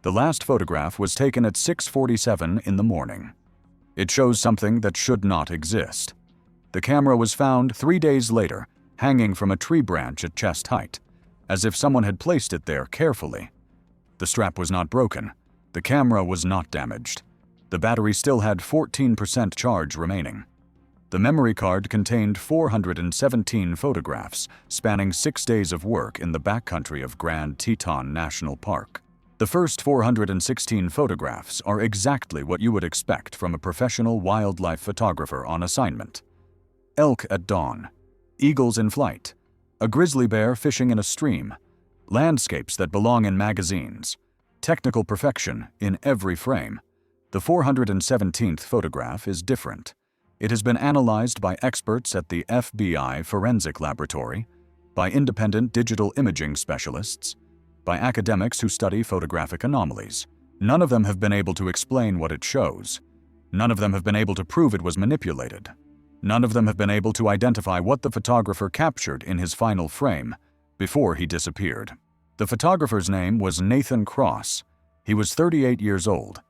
The last photograph was taken at 6:47 in the morning. It shows something that should not exist. The camera was found 3 days later, hanging from a tree branch at chest height, as if someone had placed it there carefully. The strap was not broken. The camera was not damaged. The battery still had 14% charge remaining. The memory card contained 417 photographs, spanning 6 days of work in the backcountry of Grand Teton National Park. The first 416 photographs are exactly what you would expect from a professional wildlife photographer on assignment. Elk at dawn, eagles in flight, a grizzly bear fishing in a stream, landscapes that belong in magazines, technical perfection in every frame. The 417th photograph is different. It has been analyzed by experts at the FBI Forensic Laboratory, by independent digital imaging specialists, by academics who study photographic anomalies. None of them have been able to explain what it shows. None of them have been able to prove it was manipulated. None of them have been able to identify what the photographer captured in his final frame before he disappeared. The photographer's name was Nathan Cross. He was 38 years old.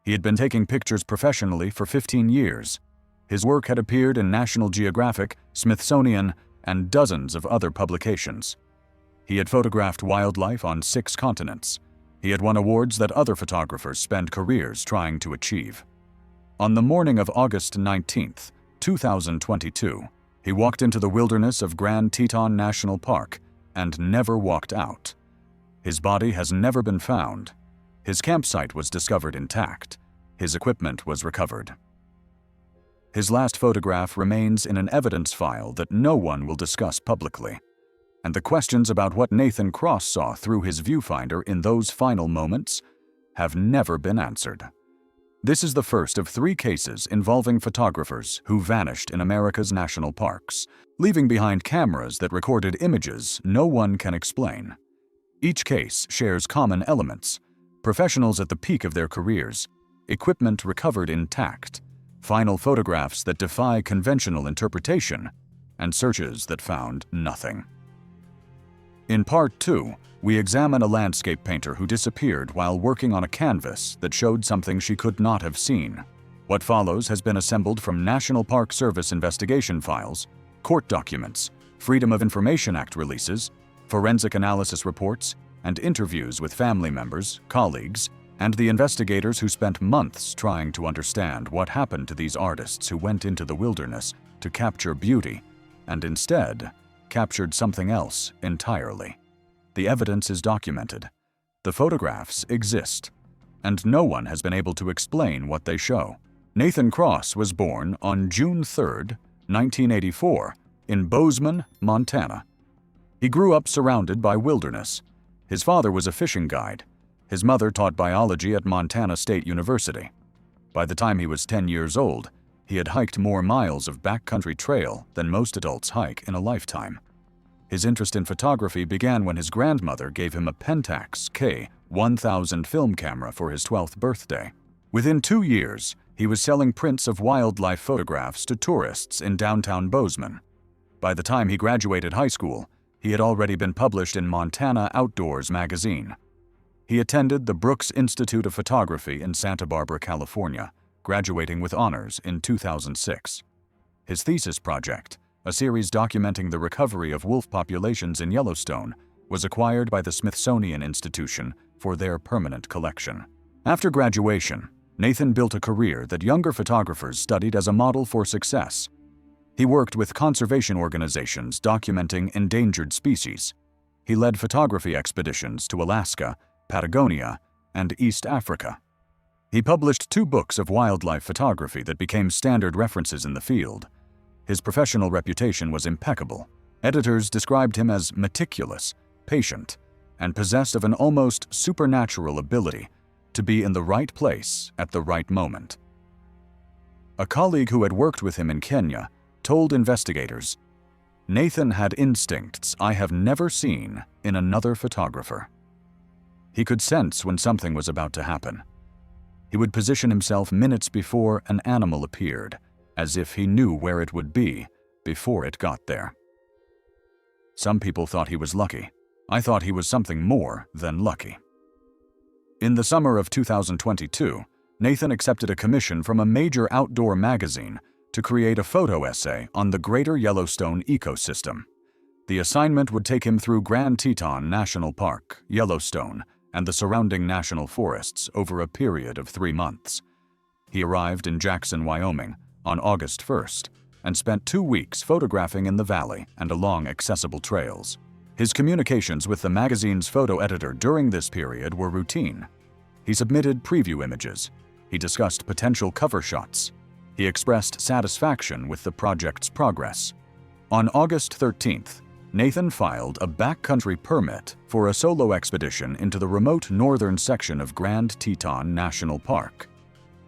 He had been taking pictures professionally for 15 years. His work had appeared in National Geographic, Smithsonian, and dozens of other publications. He had photographed wildlife on 6 continents. He had won awards that other photographers spend careers trying to achieve. On the morning of August 19th, 2022, he walked into the wilderness of Grand Teton National Park and never walked out. His body has never been found. His campsite was discovered intact. His equipment was recovered. His last photograph remains in an evidence file that no one will discuss publicly. And the questions about what Nathan Cross saw through his viewfinder in those final moments have never been answered. This is the first of 3 cases involving photographers who vanished in America's national parks, leaving behind cameras that recorded images no one can explain. Each case shares common elements: professionals at the peak of their careers, equipment recovered intact, final photographs that defy conventional interpretation, and searches that found nothing. In Part 2, we examine a landscape painter who disappeared while working on a canvas that showed something she could not have seen. What follows has been assembled from National Park Service investigation files, court documents, Freedom of Information Act releases, forensic analysis reports, and interviews with family members, colleagues, and the investigators who spent months trying to understand what happened to these artists who went into the wilderness to capture beauty, and instead captured something else entirely. The evidence is documented. The photographs exist, and no one has been able to explain what they show. Nathan Cross was born on June 3, 1984, in Bozeman, Montana. He grew up surrounded by wilderness. His father was a fishing guide. His mother taught biology at Montana State University. By the time he was 10 years old, he had hiked more miles of backcountry trail than most adults hike in a lifetime. His interest in photography began when his grandmother gave him a Pentax K1000 film camera for his 12th birthday. Within 2 years, he was selling prints of wildlife photographs to tourists in downtown Bozeman. By the time he graduated high school, he had already been published in Montana Outdoors magazine. He attended the Brooks Institute of Photography in Santa Barbara, California, graduating with honors in 2006. His thesis project, a series documenting the recovery of wolf populations in Yellowstone, was acquired by the Smithsonian Institution for their permanent collection. After graduation, Nathan built a career that younger photographers studied as a model for success. He worked with conservation organizations documenting endangered species. He led photography expeditions to Alaska, Patagonia, and East Africa. He published 2 books of wildlife photography that became standard references in the field. His professional reputation was impeccable. Editors described him as meticulous, patient, and possessed of an almost supernatural ability to be in the right place at the right moment. A colleague who had worked with him in Kenya told investigators, "Nathan had instincts I have never seen in another photographer." He could sense when something was about to happen. He would position himself minutes before an animal appeared, as if he knew where it would be before it got there. Some people thought he was lucky. I thought he was something more than lucky. In the summer of 2022, Nathan accepted a commission from a major outdoor magazine to create a photo essay on the Greater Yellowstone ecosystem. The assignment would take him through Grand Teton National Park, Yellowstone, and the surrounding national forests over a period of 3 months. He arrived in Jackson, Wyoming, on August 1st, and spent 2 weeks photographing in the valley and along accessible trails. His communications with the magazine's photo editor during this period were routine. He submitted preview images. He discussed potential cover shots. He expressed satisfaction with the project's progress. On August 13th, Nathan filed a backcountry permit for a solo expedition into the remote northern section of Grand Teton National Park.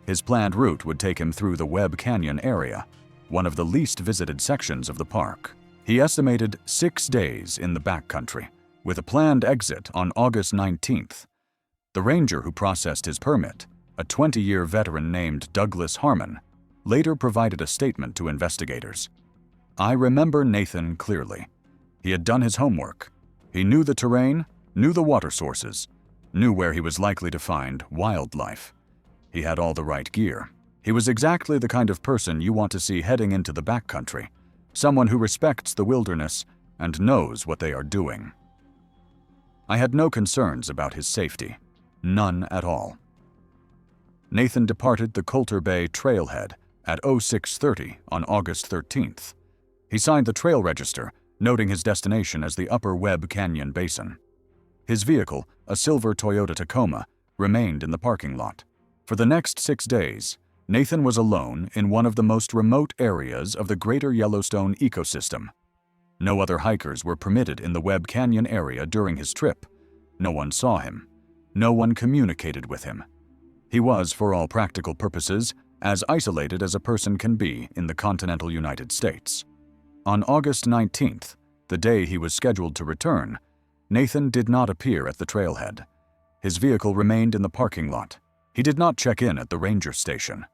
His planned route would take him through the Webb Canyon area, one of the least visited sections of the park. He estimated 6 days in the backcountry, with a planned exit on August 19th. The ranger who processed his permit, a 20-year veteran named Douglas Harmon, later provided a statement to investigators. "I remember Nathan clearly. He had done his homework. He knew the terrain, knew the water sources, knew where he was likely to find wildlife. He had all the right gear. He was exactly the kind of person you want to see heading into the backcountry, someone who respects the wilderness and knows what they are doing." I had no concerns about his safety. None at all. Nathan departed the Coulter Bay trailhead at 06:30 on August 13th. He signed the trail register, noting his destination as the Upper Webb Canyon Basin. His vehicle, a silver Toyota Tacoma, remained in the parking lot. For the next 6 days, Nathan was alone in one of the most remote areas of the Greater Yellowstone ecosystem. No other hikers were permitted in the Webb Canyon area during his trip. No one saw him. No one communicated with him. He was, for all practical purposes, as isolated as a person can be in the continental United States. On August 19th, the day he was scheduled to return, Nathan did not appear at the trailhead. His vehicle remained in the parking lot. He did not check in at the ranger station.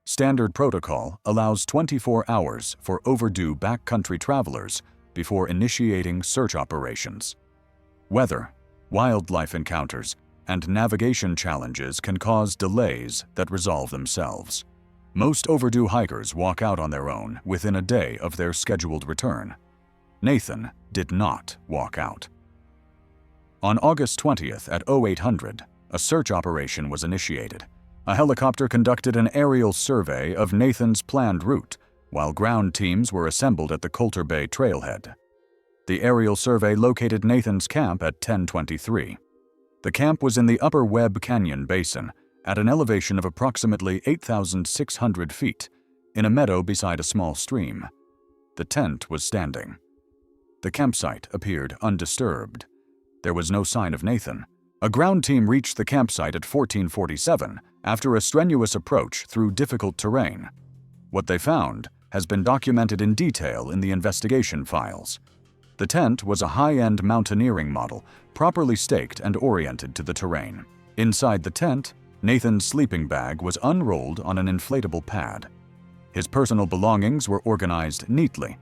Standard protocol allows 24 hours for overdue backcountry travelers before initiating search operations. Weather, wildlife encounters, and navigation challenges can cause delays that resolve themselves. Most overdue hikers walk out on their own within a day of their scheduled return. Nathan did not walk out. On August 20th at 0800, a search operation was initiated. A helicopter conducted an aerial survey of Nathan's planned route, while ground teams were assembled at the Coulter Bay trailhead. The aerial survey located Nathan's camp at 1023. The camp was in the Upper Webb Canyon Basin, at an elevation of approximately 8,600 feet, in a meadow beside a small stream. The tent was standing. The campsite appeared undisturbed. There was no sign of Nathan. A ground team reached the campsite at 1447 after a strenuous approach through difficult terrain. What they found has been documented in detail in the investigation files. The tent was a high-end mountaineering model, properly staked and oriented to the terrain. Inside the tent, Nathan's sleeping bag was unrolled on an inflatable pad. His personal belongings were organized neatly: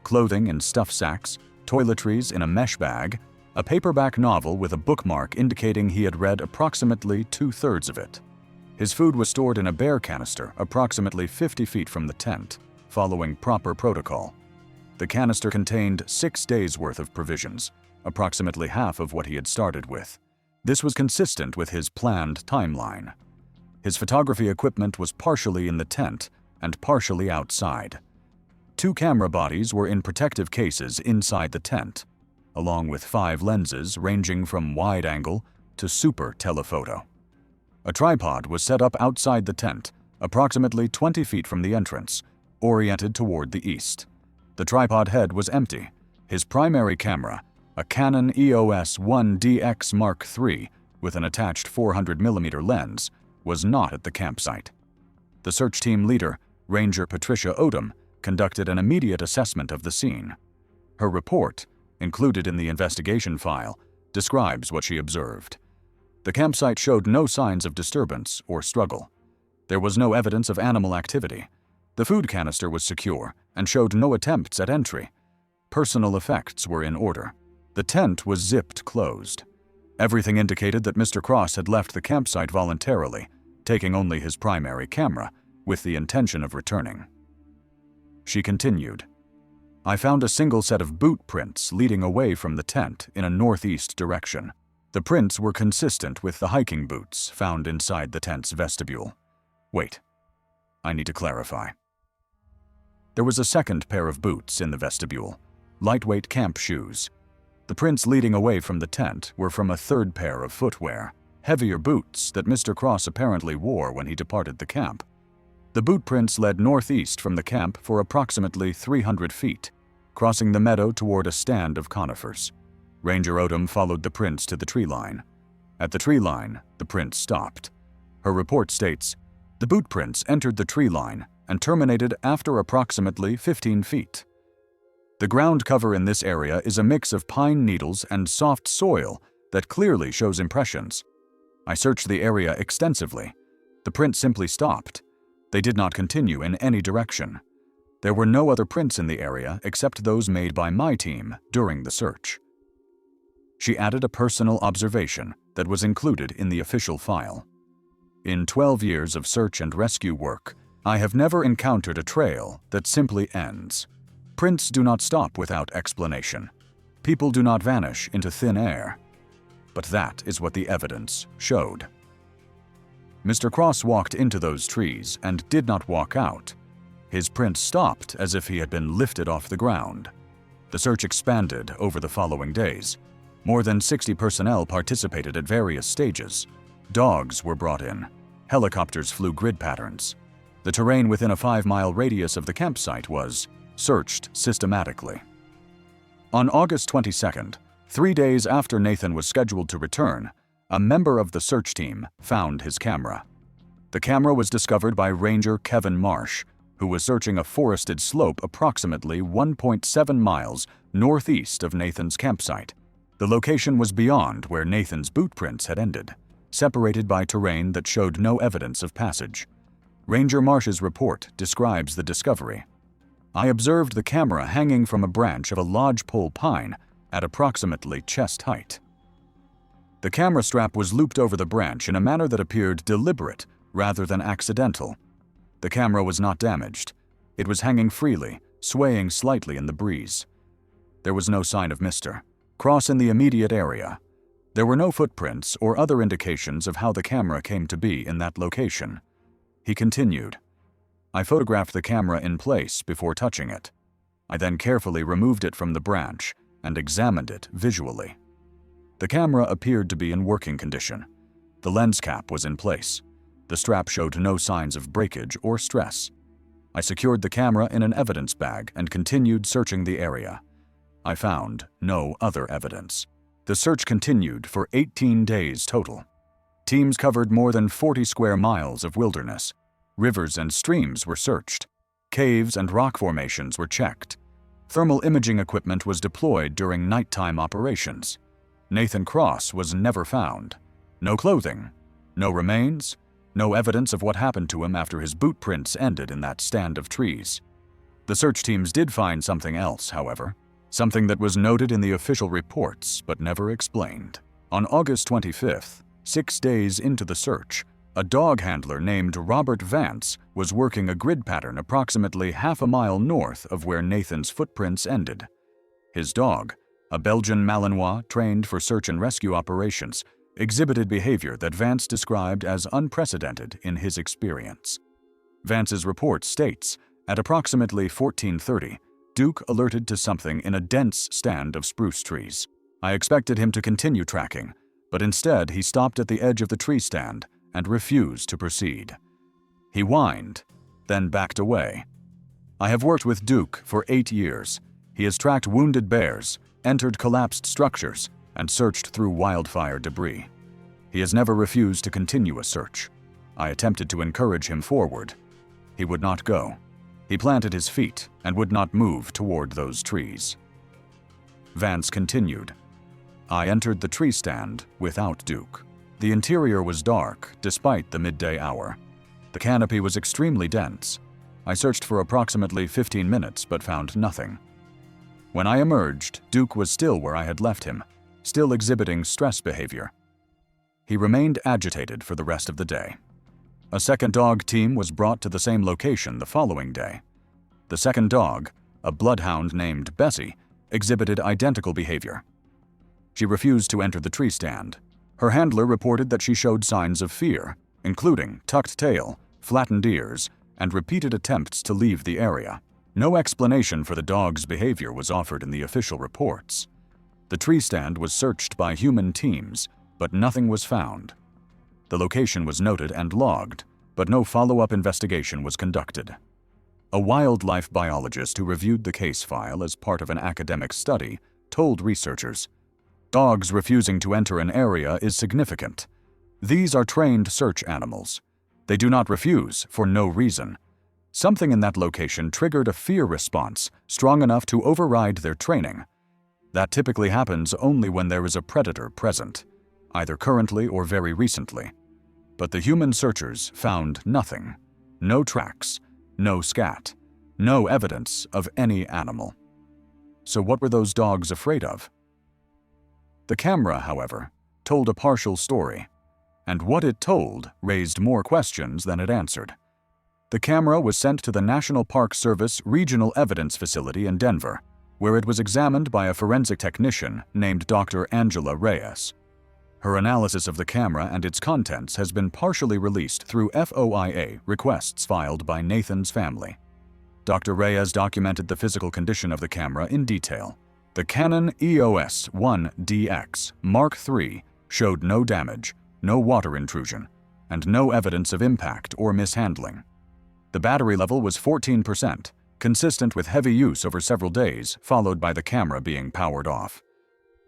clothing in stuff sacks, toiletries in a mesh bag, a paperback novel with a bookmark indicating he had read approximately 2/3 of it. His food was stored in a bear canister approximately 50 feet from the tent, following proper protocol. The canister contained 6 days' worth of provisions, approximately half of what he had started with. This was consistent with his planned timeline. His photography equipment was partially in the tent and partially outside. 2 camera bodies were in protective cases inside the tent, along with 5 lenses ranging from wide-angle to super telephoto. A tripod was set up outside the tent, approximately 20 feet from the entrance, oriented toward the east. The tripod head was empty. His primary camera, a Canon EOS 1DX Mark III with an attached 400mm lens, was not at the campsite. The search team leader, Ranger Patricia Odom, conducted an immediate assessment of the scene. Her report, included in the investigation file, describes what she observed. The campsite showed no signs of disturbance or struggle. There was no evidence of animal activity. The food canister was secure and showed no attempts at entry. Personal effects were in order. The tent was zipped closed. Everything indicated that Mr. Cross had left the campsite voluntarily, taking only his primary camera, with the intention of returning. She continued, I found a single set of boot prints leading away from the tent in a northeast direction. The prints were consistent with the hiking boots found inside the tent's vestibule. Wait, I need to clarify. There was a second pair of boots in the vestibule, lightweight camp shoes. The prints leading away from the tent were from a third pair of footwear, heavier boots that Mr. Cross apparently wore when he departed the camp. The boot prints led northeast from the camp for approximately 300 feet, crossing the meadow toward a stand of conifers. Ranger Odom followed the prints to the tree line. At the tree line, the prints stopped. Her report states, the boot prints entered the tree line and terminated after approximately 15 feet. The ground cover in this area is a mix of pine needles and soft soil that clearly shows impressions. I searched the area extensively. The prints simply stopped. They did not continue in any direction. There were no other prints in the area except those made by my team during the search. She added a personal observation that was included in the official file. In 12 years of search and rescue work, I have never encountered a trail that simply ends. Prints do not stop without explanation. People do not vanish into thin air. But that is what the evidence showed. Mr. Cross walked into those trees and did not walk out. His prints stopped as if he had been lifted off the ground. The search expanded over the following days. More than 60 personnel participated at various stages. Dogs were brought in. Helicopters flew grid patterns. The terrain within a 5-mile radius of the campsite was searched systematically. On August 22nd, 3 days after Nathan was scheduled to return, a member of the search team found his camera. The camera was discovered by Ranger Kevin Marsh, who was searching a forested slope approximately 1.7 miles northeast of Nathan's campsite. The location was beyond where Nathan's boot prints had ended, separated by terrain that showed no evidence of passage. Ranger Marsh's report describes the discovery. I observed the camera hanging from a branch of a lodgepole pine at approximately chest height. The camera strap was looped over the branch in a manner that appeared deliberate rather than accidental. The camera was not damaged. It was hanging freely, swaying slightly in the breeze. There was no sign of Mr. Cross in the immediate area. There were no footprints or other indications of how the camera came to be in that location. He continued, I photographed the camera in place before touching it. I then carefully removed it from the branch and examined it visually. The camera appeared to be in working condition. The lens cap was in place. The strap showed no signs of breakage or stress. I secured the camera in an evidence bag and continued searching the area. I found no other evidence. The search continued for 18 days total. Teams covered more than 40 square miles of wilderness. Rivers and streams were searched. Caves and rock formations were checked. Thermal imaging equipment was deployed during nighttime operations. Nathan Cross was never found. No clothing, no remains, no evidence of what happened to him after his boot prints ended in that stand of trees. The search teams did find something else, however, something that was noted in the official reports but never explained. On August 25th, 6 days into the search, a dog handler named Robert Vance was working a grid pattern approximately half a mile north of where Nathan's footprints ended. His dog, a Belgian Malinois trained for search and rescue operations, exhibited behavior that Vance described as unprecedented in his experience. Vance's report states, at approximately 14:30, Duke alerted to something in a dense stand of spruce trees. I expected him to continue tracking, but instead he stopped at the edge of the tree stand and refused to proceed. He whined, then backed away. I have worked with Duke for 8 years. He has tracked wounded bears, entered collapsed structures, and searched through wildfire debris. He has never refused to continue a search. I attempted to encourage him forward. He would not go. He planted his feet and would not move toward those trees. Vance continued. I entered the tree stand without Duke. The interior was dark despite the midday hour. The canopy was extremely dense. I searched for approximately 15 minutes but found nothing. When I emerged, Duke was still where I had left him. still exhibiting stress behavior. He remained agitated for the rest of the day. A second dog team was brought to the same location the following day. The second dog, a bloodhound named Bessie, exhibited identical behavior. She refused to enter the tree stand. Her handler reported that she showed signs of fear, including tucked tail, flattened ears, and repeated attempts to leave the area. No explanation for the dog's behavior was offered in the official reports. The tree stand was searched by human teams, but nothing was found. The location was noted and logged, but no follow-up investigation was conducted. A wildlife biologist who reviewed the case file as part of an academic study told researchers, "Dogs refusing to enter an area is significant. These are trained search animals. They do not refuse for no reason. Something in that location triggered a fear response strong enough to override their training. That typically happens only when there is a predator present, either currently or very recently. But the human searchers found nothing. No tracks, no scat, no evidence of any animal. So what were those dogs afraid of? The camera, however, told a partial story, and what it told raised more questions than it answered. The camera was sent to the National Park Service Regional Evidence Facility in Denver, where it was examined by a forensic technician named Dr. Angela Reyes. Her analysis of the camera and its contents has been partially released through FOIA requests filed by Nathan's family. Dr. Reyes documented the physical condition of the camera in detail. The Canon EOS 1DX Mark III showed no damage, no water intrusion, and no evidence of impact or mishandling. The battery level was 14%, consistent with heavy use over several days, followed by the camera being powered off.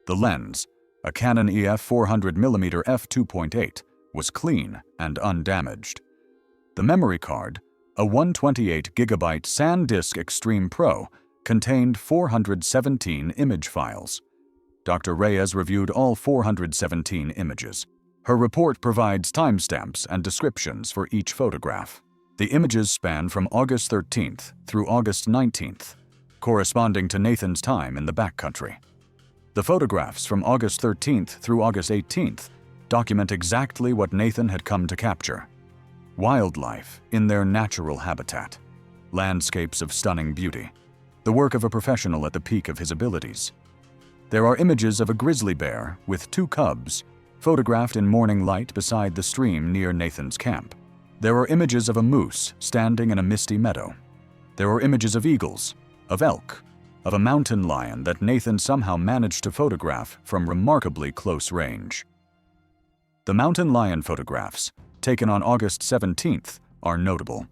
The lens, a Canon EF 400mm f2.8, was clean and undamaged. The memory card, a 128GB SanDisk Extreme Pro, contained 417 image files. Dr. Reyes reviewed all 417 images. Her report provides timestamps and descriptions for each photograph. The images span from August 13th through August 19th, corresponding to Nathan's time in the backcountry. The photographs from August 13th through August 18th document exactly what Nathan had come to capture: wildlife in their natural habitat, landscapes of stunning beauty, the work of a professional at the peak of his abilities. There are images of a grizzly bear with 2 cubs, photographed in morning light beside the stream near Nathan's camp. There are images of a moose standing in a misty meadow. There are images of eagles, of elk, of a mountain lion that Nathan somehow managed to photograph from remarkably close range. The mountain lion photographs, taken on August 17th, are notable.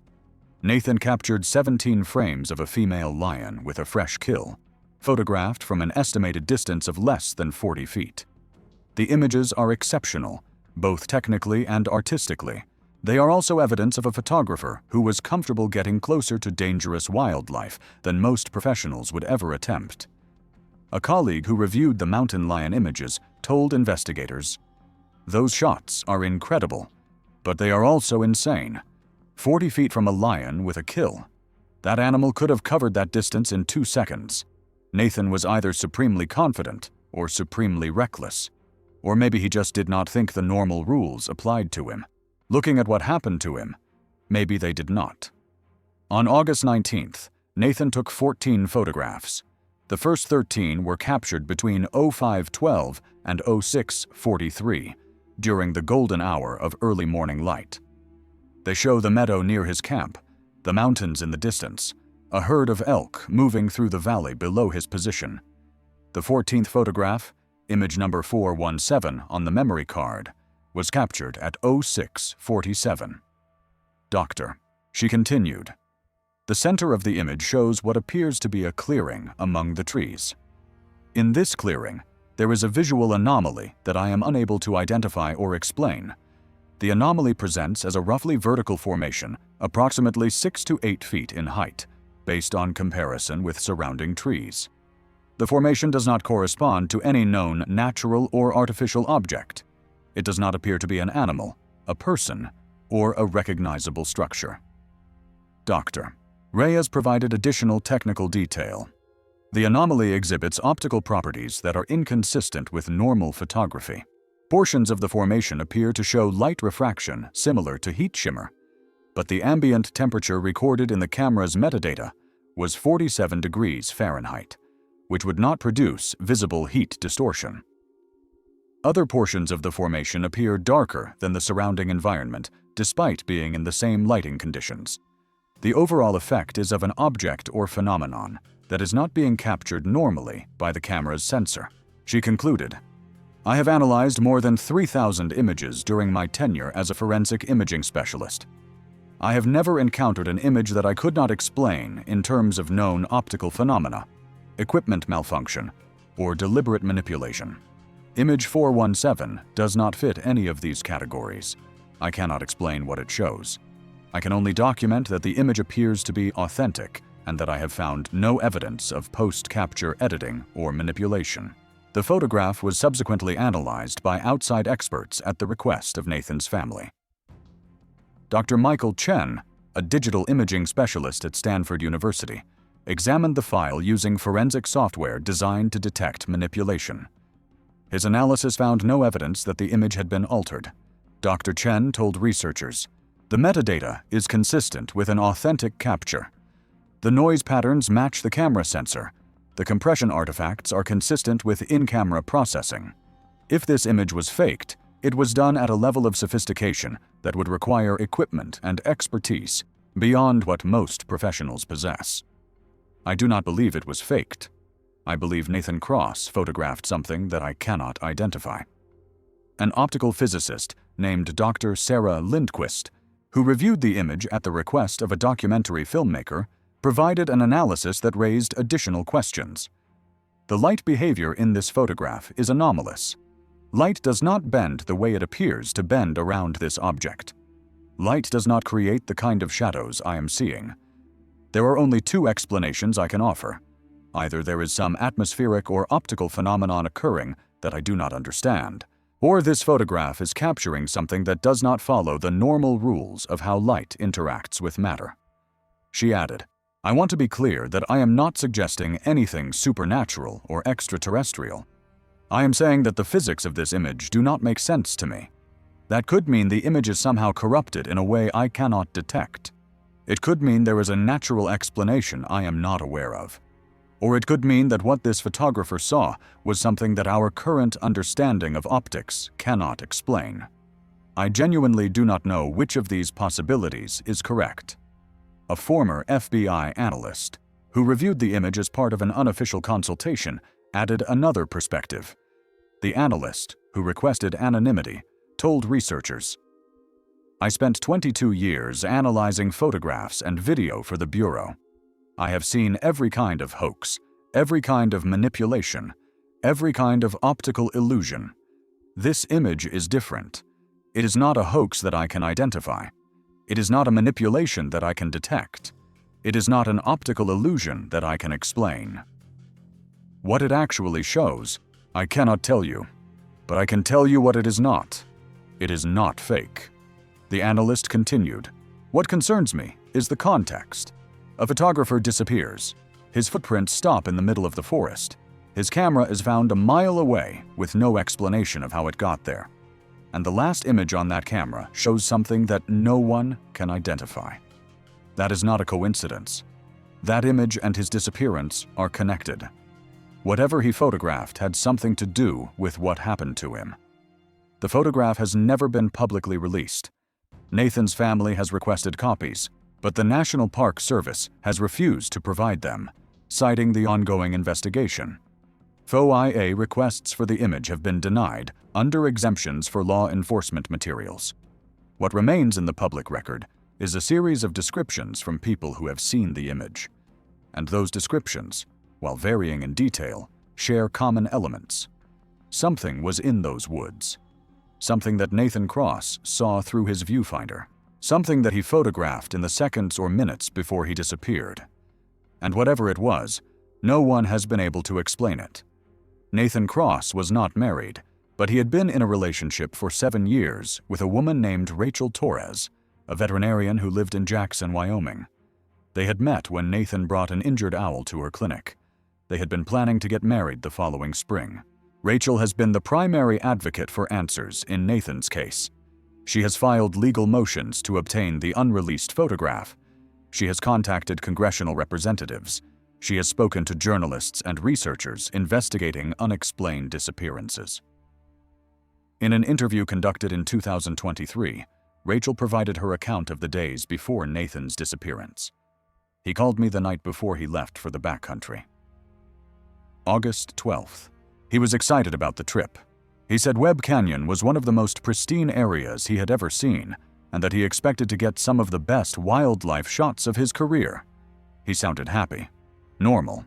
Nathan captured 17 frames of a female lion with a fresh kill, photographed from an estimated distance of less than 40 feet. The images are exceptional, both technically and artistically. They are also evidence of a photographer who was comfortable getting closer to dangerous wildlife than most professionals would ever attempt. A colleague who reviewed the mountain lion images told investigators, "Those shots are incredible, but they are also insane. 40 feet from a lion with a kill. That animal could have covered that distance in 2 seconds. Nathan was either supremely confident or supremely reckless. Or maybe he just did not think the normal rules applied to him. Looking at what happened to him, maybe they did not." On August 19th, Nathan took 14 photographs. The first 13 were captured between 05:12 and 06:43, during the golden hour of early morning light. They show the meadow near his camp, the mountains in the distance, a herd of elk moving through the valley below his position. The 14th photograph, image number 417 on the memory card, was captured at 06:47. "Doctor," she continued. The center of the image shows what appears to be a clearing among the trees. In this clearing, there is a visual anomaly that I am unable to identify or explain. The anomaly presents as a roughly vertical formation, approximately 6 to 8 feet in height, based on comparison with surrounding trees. The formation does not correspond to any known natural or artificial object. It does not appear to be an animal, a person, or a recognizable structure. Dr. Reyes provided additional technical detail. The anomaly exhibits optical properties that are inconsistent with normal photography. Portions of the formation appear to show light refraction similar to heat shimmer, but the ambient temperature recorded in the camera's metadata was 47 degrees Fahrenheit, which would not produce visible heat distortion. Other portions of the formation appear darker than the surrounding environment, despite being in the same lighting conditions. The overall effect is of an object or phenomenon that is not being captured normally by the camera's sensor. She concluded, "I have analyzed more than 3,000 images during my tenure as a forensic imaging specialist. I have never encountered an image that I could not explain in terms of known optical phenomena, equipment malfunction, or deliberate manipulation. Image 417 does not fit any of these categories. I cannot explain what it shows. I can only document that the image appears to be authentic and that I have found no evidence of post-capture editing or manipulation." The photograph was subsequently analyzed by outside experts at the request of Nathan's family. Dr. Michael Chen, a digital imaging specialist at Stanford University, examined the file using forensic software designed to detect manipulation. His analysis found no evidence that the image had been altered. Dr. Chen told researchers, "The metadata is consistent with an authentic capture. The noise patterns match the camera sensor. The compression artifacts are consistent with in-camera processing. If this image was faked, it was done at a level of sophistication that would require equipment and expertise beyond what most professionals possess. I do not believe it was faked. I believe Nathan Cross photographed something that I cannot identify." An optical physicist named Dr. Sarah Lindquist, who reviewed the image at the request of a documentary filmmaker, provided an analysis that raised additional questions. The light behavior in this photograph is anomalous. Light does not bend the way it appears to bend around this object. Light does not create the kind of shadows I am seeing. There are only two explanations I can offer. Either there is some atmospheric or optical phenomenon occurring that I do not understand, or this photograph is capturing something that does not follow the normal rules of how light interacts with matter. She added, "I want to be clear that I am not suggesting anything supernatural or extraterrestrial. I am saying that the physics of this image do not make sense to me. That could mean the image is somehow corrupted in a way I cannot detect. It could mean there is a natural explanation I am not aware of. Or it could mean that what this photographer saw was something that our current understanding of optics cannot explain. I genuinely do not know which of these possibilities is correct." A former FBI analyst, who reviewed the image as part of an unofficial consultation, added another perspective. The analyst, who requested anonymity, told researchers, "I spent 22 years analyzing photographs and video for the Bureau. I have seen every kind of hoax, every kind of manipulation, every kind of optical illusion. This image is different. It is not a hoax that I can identify. It is not a manipulation that I can detect. It is not an optical illusion that I can explain. What it actually shows, I cannot tell you, but I can tell you what it is not. It is not fake." The analyst continued, "What concerns me is the context. A photographer disappears. His footprints stop in the middle of the forest. His camera is found a mile away with no explanation of how it got there. And the last image on that camera shows something that no one can identify. That is not a coincidence. That image and his disappearance are connected. Whatever he photographed had something to do with what happened to him." The photograph has never been publicly released. Nathan's family has requested copies, but the National Park Service has refused to provide them, citing the ongoing investigation. FOIA requests for the image have been denied under exemptions for law enforcement materials. What remains in the public record is a series of descriptions from people who have seen the image. And those descriptions, while varying in detail, share common elements. Something was in those woods. Something that Nathan Cross saw through his viewfinder. Something that he photographed in the seconds or minutes before he disappeared. And whatever it was, no one has been able to explain it. Nathan Cross was not married, but he had been in a relationship for 7 years with a woman named Rachel Torres, a veterinarian who lived in Jackson, Wyoming. They had met when Nathan brought an injured owl to her clinic. They had been planning to get married the following spring. Rachel has been the primary advocate for answers in Nathan's case. She has filed legal motions to obtain the unreleased photograph. She has contacted congressional representatives. She has spoken to journalists and researchers investigating unexplained disappearances. In an interview conducted in 2023, Rachel provided her account of the days before Nathan's disappearance. He called me the night before he left for the backcountry. August 12th. He was excited about the trip. He said Webb Canyon was one of the most pristine areas he had ever seen, and that he expected to get some of the best wildlife shots of his career. He sounded happy, normal.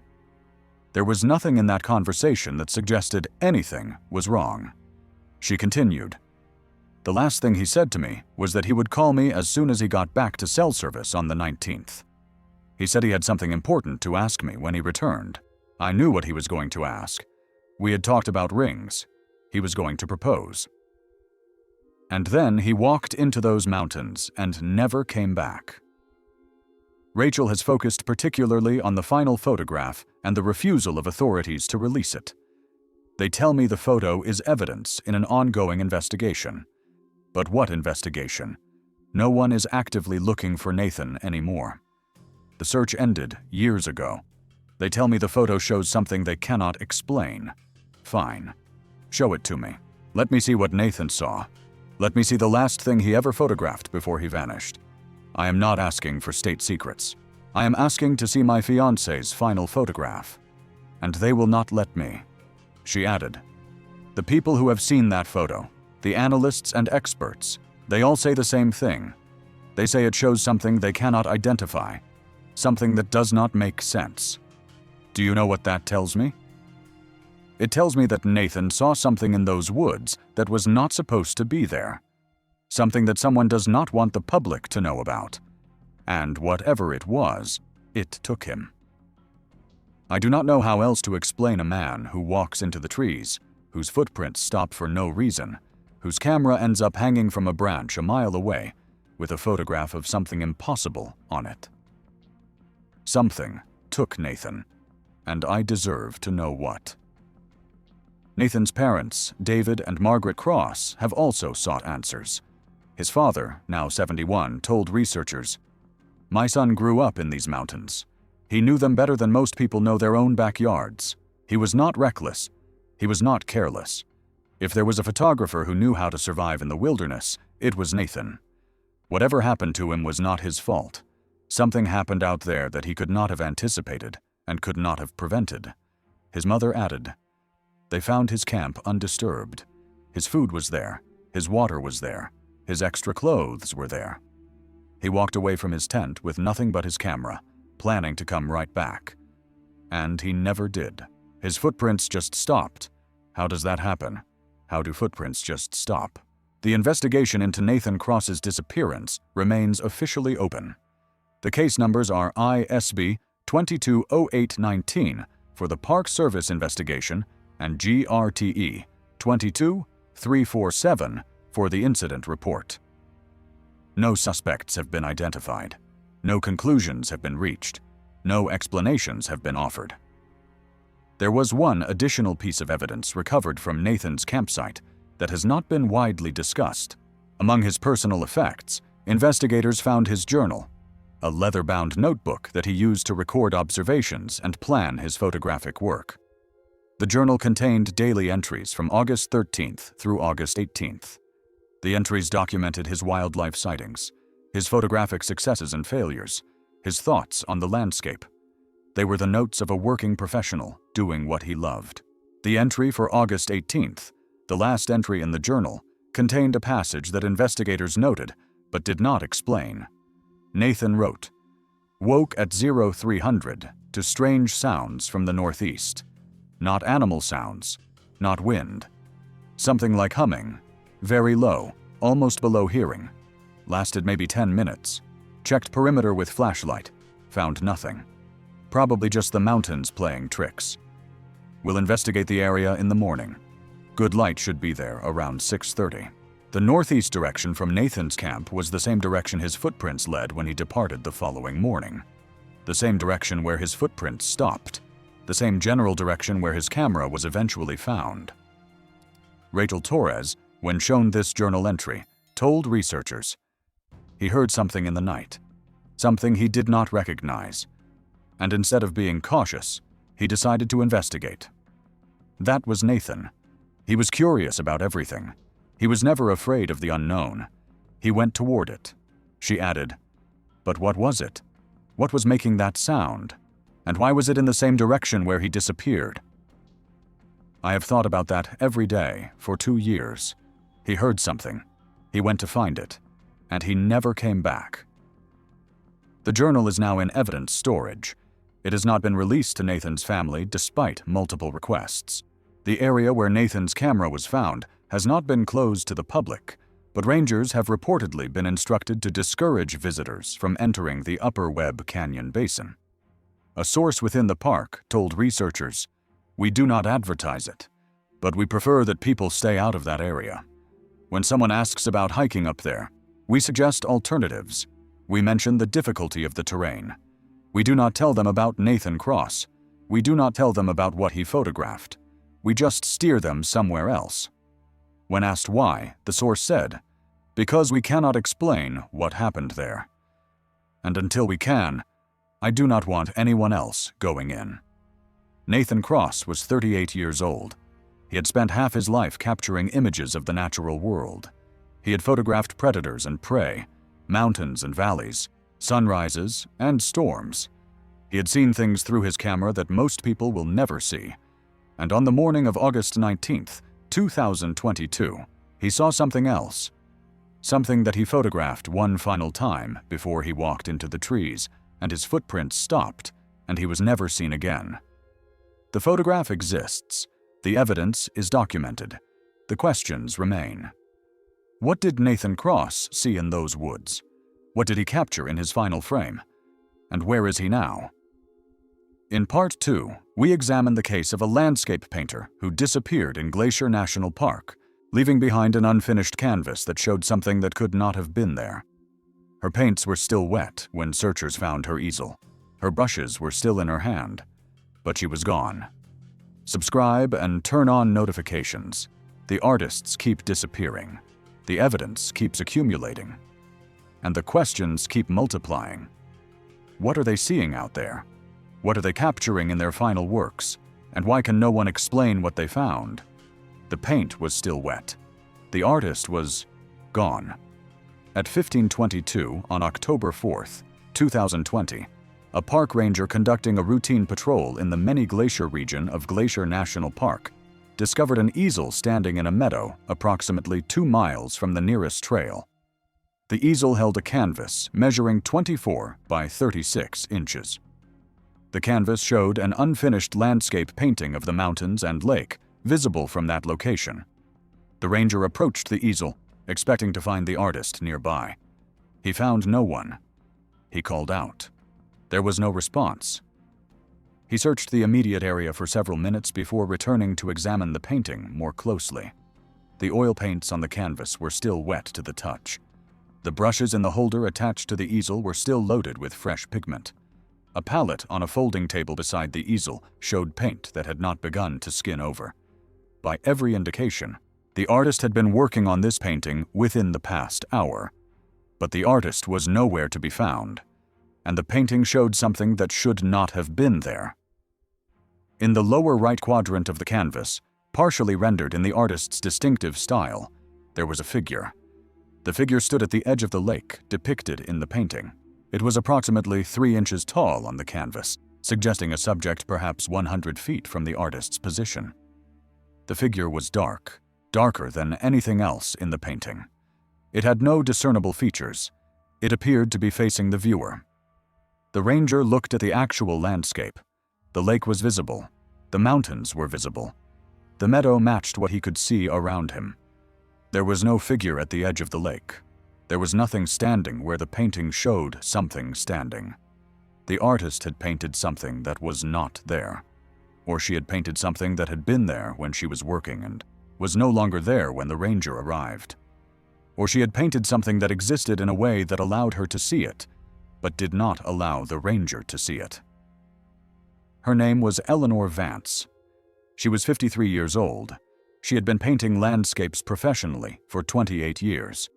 There was nothing in that conversation that suggested anything was wrong. She continued, "The last thing he said to me was that he would call me as soon as he got back to cell service on the 19th. He said he had something important to ask me when he returned. I knew what he was going to ask. We had talked about rings. He was going to propose." And then he walked into those mountains and never came back. Rachel has focused particularly on the final photograph and the refusal of authorities to release it. They tell me the photo is evidence in an ongoing investigation. But what investigation? No one is actively looking for Nathan anymore. The search ended years ago. They tell me the photo shows something they cannot explain. Fine. Show it to me. Let me see what Nathan saw. Let me see the last thing he ever photographed before he vanished. I am not asking for state secrets. I am asking to see my fiancé's final photograph. And they will not let me. She added, "The people who have seen that photo, the analysts and experts, they all say the same thing. They say it shows something they cannot identify, something that does not make sense. Do you know what that tells me? It tells me that Nathan saw something in those woods that was not supposed to be there. Something that someone does not want the public to know about. And whatever it was, it took him. I do not know how else to explain a man who walks into the trees, whose footprints stop for no reason, whose camera ends up hanging from a branch a mile away, with a photograph of something impossible on it. Something took Nathan, and I deserve to know what." Nathan's parents, David and Margaret Cross, have also sought answers. His father, now 71, told researchers, "My son grew up in these mountains. He knew them better than most people know their own backyards. He was not reckless. He was not careless. If there was a photographer who knew how to survive in the wilderness, it was Nathan. Whatever happened to him was not his fault. Something happened out there that he could not have anticipated and could not have prevented." His mother added, "They found his camp undisturbed. His food was there. His water was there. His extra clothes were there. He walked away from his tent with nothing but his camera, planning to come right back. And he never did. His footprints just stopped. How does that happen? How do footprints just stop?" The investigation into Nathan Cross's disappearance remains officially open. The case numbers are ISB 220819 for the Park Service investigation and GRTE 22347 for the incident report. No suspects have been identified. No conclusions have been reached. No explanations have been offered. There was one additional piece of evidence recovered from Nathan's campsite that has not been widely discussed. Among his personal effects, investigators found his journal, a leather-bound notebook that he used to record observations and plan his photographic work. The journal contained daily entries from August 13th through August 18th. The entries documented his wildlife sightings, his photographic successes and failures, his thoughts on the landscape. They were the notes of a working professional doing what he loved. The entry for August 18th, the last entry in the journal, contained a passage that investigators noted but did not explain. Nathan wrote, "Woke at 0300 to strange sounds from the northeast. Not animal sounds, not wind. Something like humming, very low, almost below hearing. Lasted maybe 10 minutes. Checked perimeter with flashlight, found nothing. Probably just the mountains playing tricks. We'll investigate the area in the morning. Good light should be there around 6:30. The northeast direction from Nathan's camp was the same direction his footprints led when he departed the following morning. The same direction where his footprints stopped. the same general direction where his camera was eventually found. Rachel Torres, when shown this journal entry, told researchers he heard something in the night, something he did not recognize, and instead of being cautious, he decided to investigate. That was Nathan. He was curious about everything. He was never afraid of the unknown. He went toward it. She added, "But what was it? What was making that sound? And why was it in the same direction where he disappeared?" "I have thought about that every day for 2 years. He heard something. He went to find it. And he never came back." The journal is now in evidence storage. It has not been released to Nathan's family despite multiple requests. The area where Nathan's camera was found has not been closed to the public, but rangers have reportedly been instructed to discourage visitors from entering the Upper Webb Canyon Basin. A source within the park told researchers, "We do not advertise it, but we prefer that people stay out of that area. When someone asks about hiking up there, we suggest alternatives. We mention the difficulty of the terrain. We do not tell them about Nathan Cross. We do not tell them about what he photographed. We just steer them somewhere else." When asked why, the source said, "Because we cannot explain what happened there. And until we can, I do not want anyone else going in." Nathan Cross was 38 years old. He had spent half his life capturing images of the natural world. He had photographed predators and prey, mountains and valleys, sunrises and storms. He had seen things through his camera that most people will never see. And on the morning of August 19th, 2022, he saw something else. Something that he photographed one final time before he walked into the trees, and his footprints stopped, and he was never seen again. The photograph exists. The evidence is documented. The questions remain. What did Nathan Cross see in those woods? What did he capture in his final frame? And where is he now? In Part 2, we examine the case of a landscape painter who disappeared in Glacier National Park, leaving behind an unfinished canvas that showed something that could not have been there. Her paints were still wet when searchers found her easel. Her brushes were still in her hand, but she was gone. Subscribe and turn on notifications. The artists keep disappearing. The evidence keeps accumulating. And the questions keep multiplying. What are they seeing out there? What are they capturing in their final works? And why can no one explain what they found? The paint was still wet. The artist was gone. At 15:22 on October 4th, 2020, a park ranger conducting a routine patrol in the Many Glacier region of Glacier National Park discovered an easel standing in a meadow approximately 2 miles from the nearest trail. The easel held a canvas measuring 24 by 36 inches. The canvas showed an unfinished landscape painting of the mountains and lake visible from that location. The ranger approached the easel, expecting to find the artist nearby. He found no one. He called out. There was no response. He searched the immediate area for several minutes before returning to examine the painting more closely. The oil paints on the canvas were still wet to the touch. The brushes in the holder attached to the easel were still loaded with fresh pigment. A palette on a folding table beside the easel showed paint that had not begun to skin over. By every indication, the artist had been working on this painting within the past hour. But the artist was nowhere to be found, and the painting showed something that should not have been there. In the lower right quadrant of the canvas, partially rendered in the artist's distinctive style, there was a figure. The figure stood at the edge of the lake depicted in the painting. It was approximately 3 inches tall on the canvas, suggesting a subject perhaps 100 feet from the artist's position. The figure was dark, darker than anything else in the painting. It had no discernible features. It appeared to be facing the viewer. The ranger looked at the actual landscape. The lake was visible. The mountains were visible. The meadow matched what he could see around him. There was no figure at the edge of the lake. There was nothing standing where the painting showed something standing. The artist had painted something that was not there. Or she had painted something that had been there when she was working and was no longer there when the ranger arrived. Or she had painted something that existed in a way that allowed her to see it, but did not allow the ranger to see it. Her name was Eleanor Vance. She was 53 years old. She had been painting landscapes professionally for 28 years.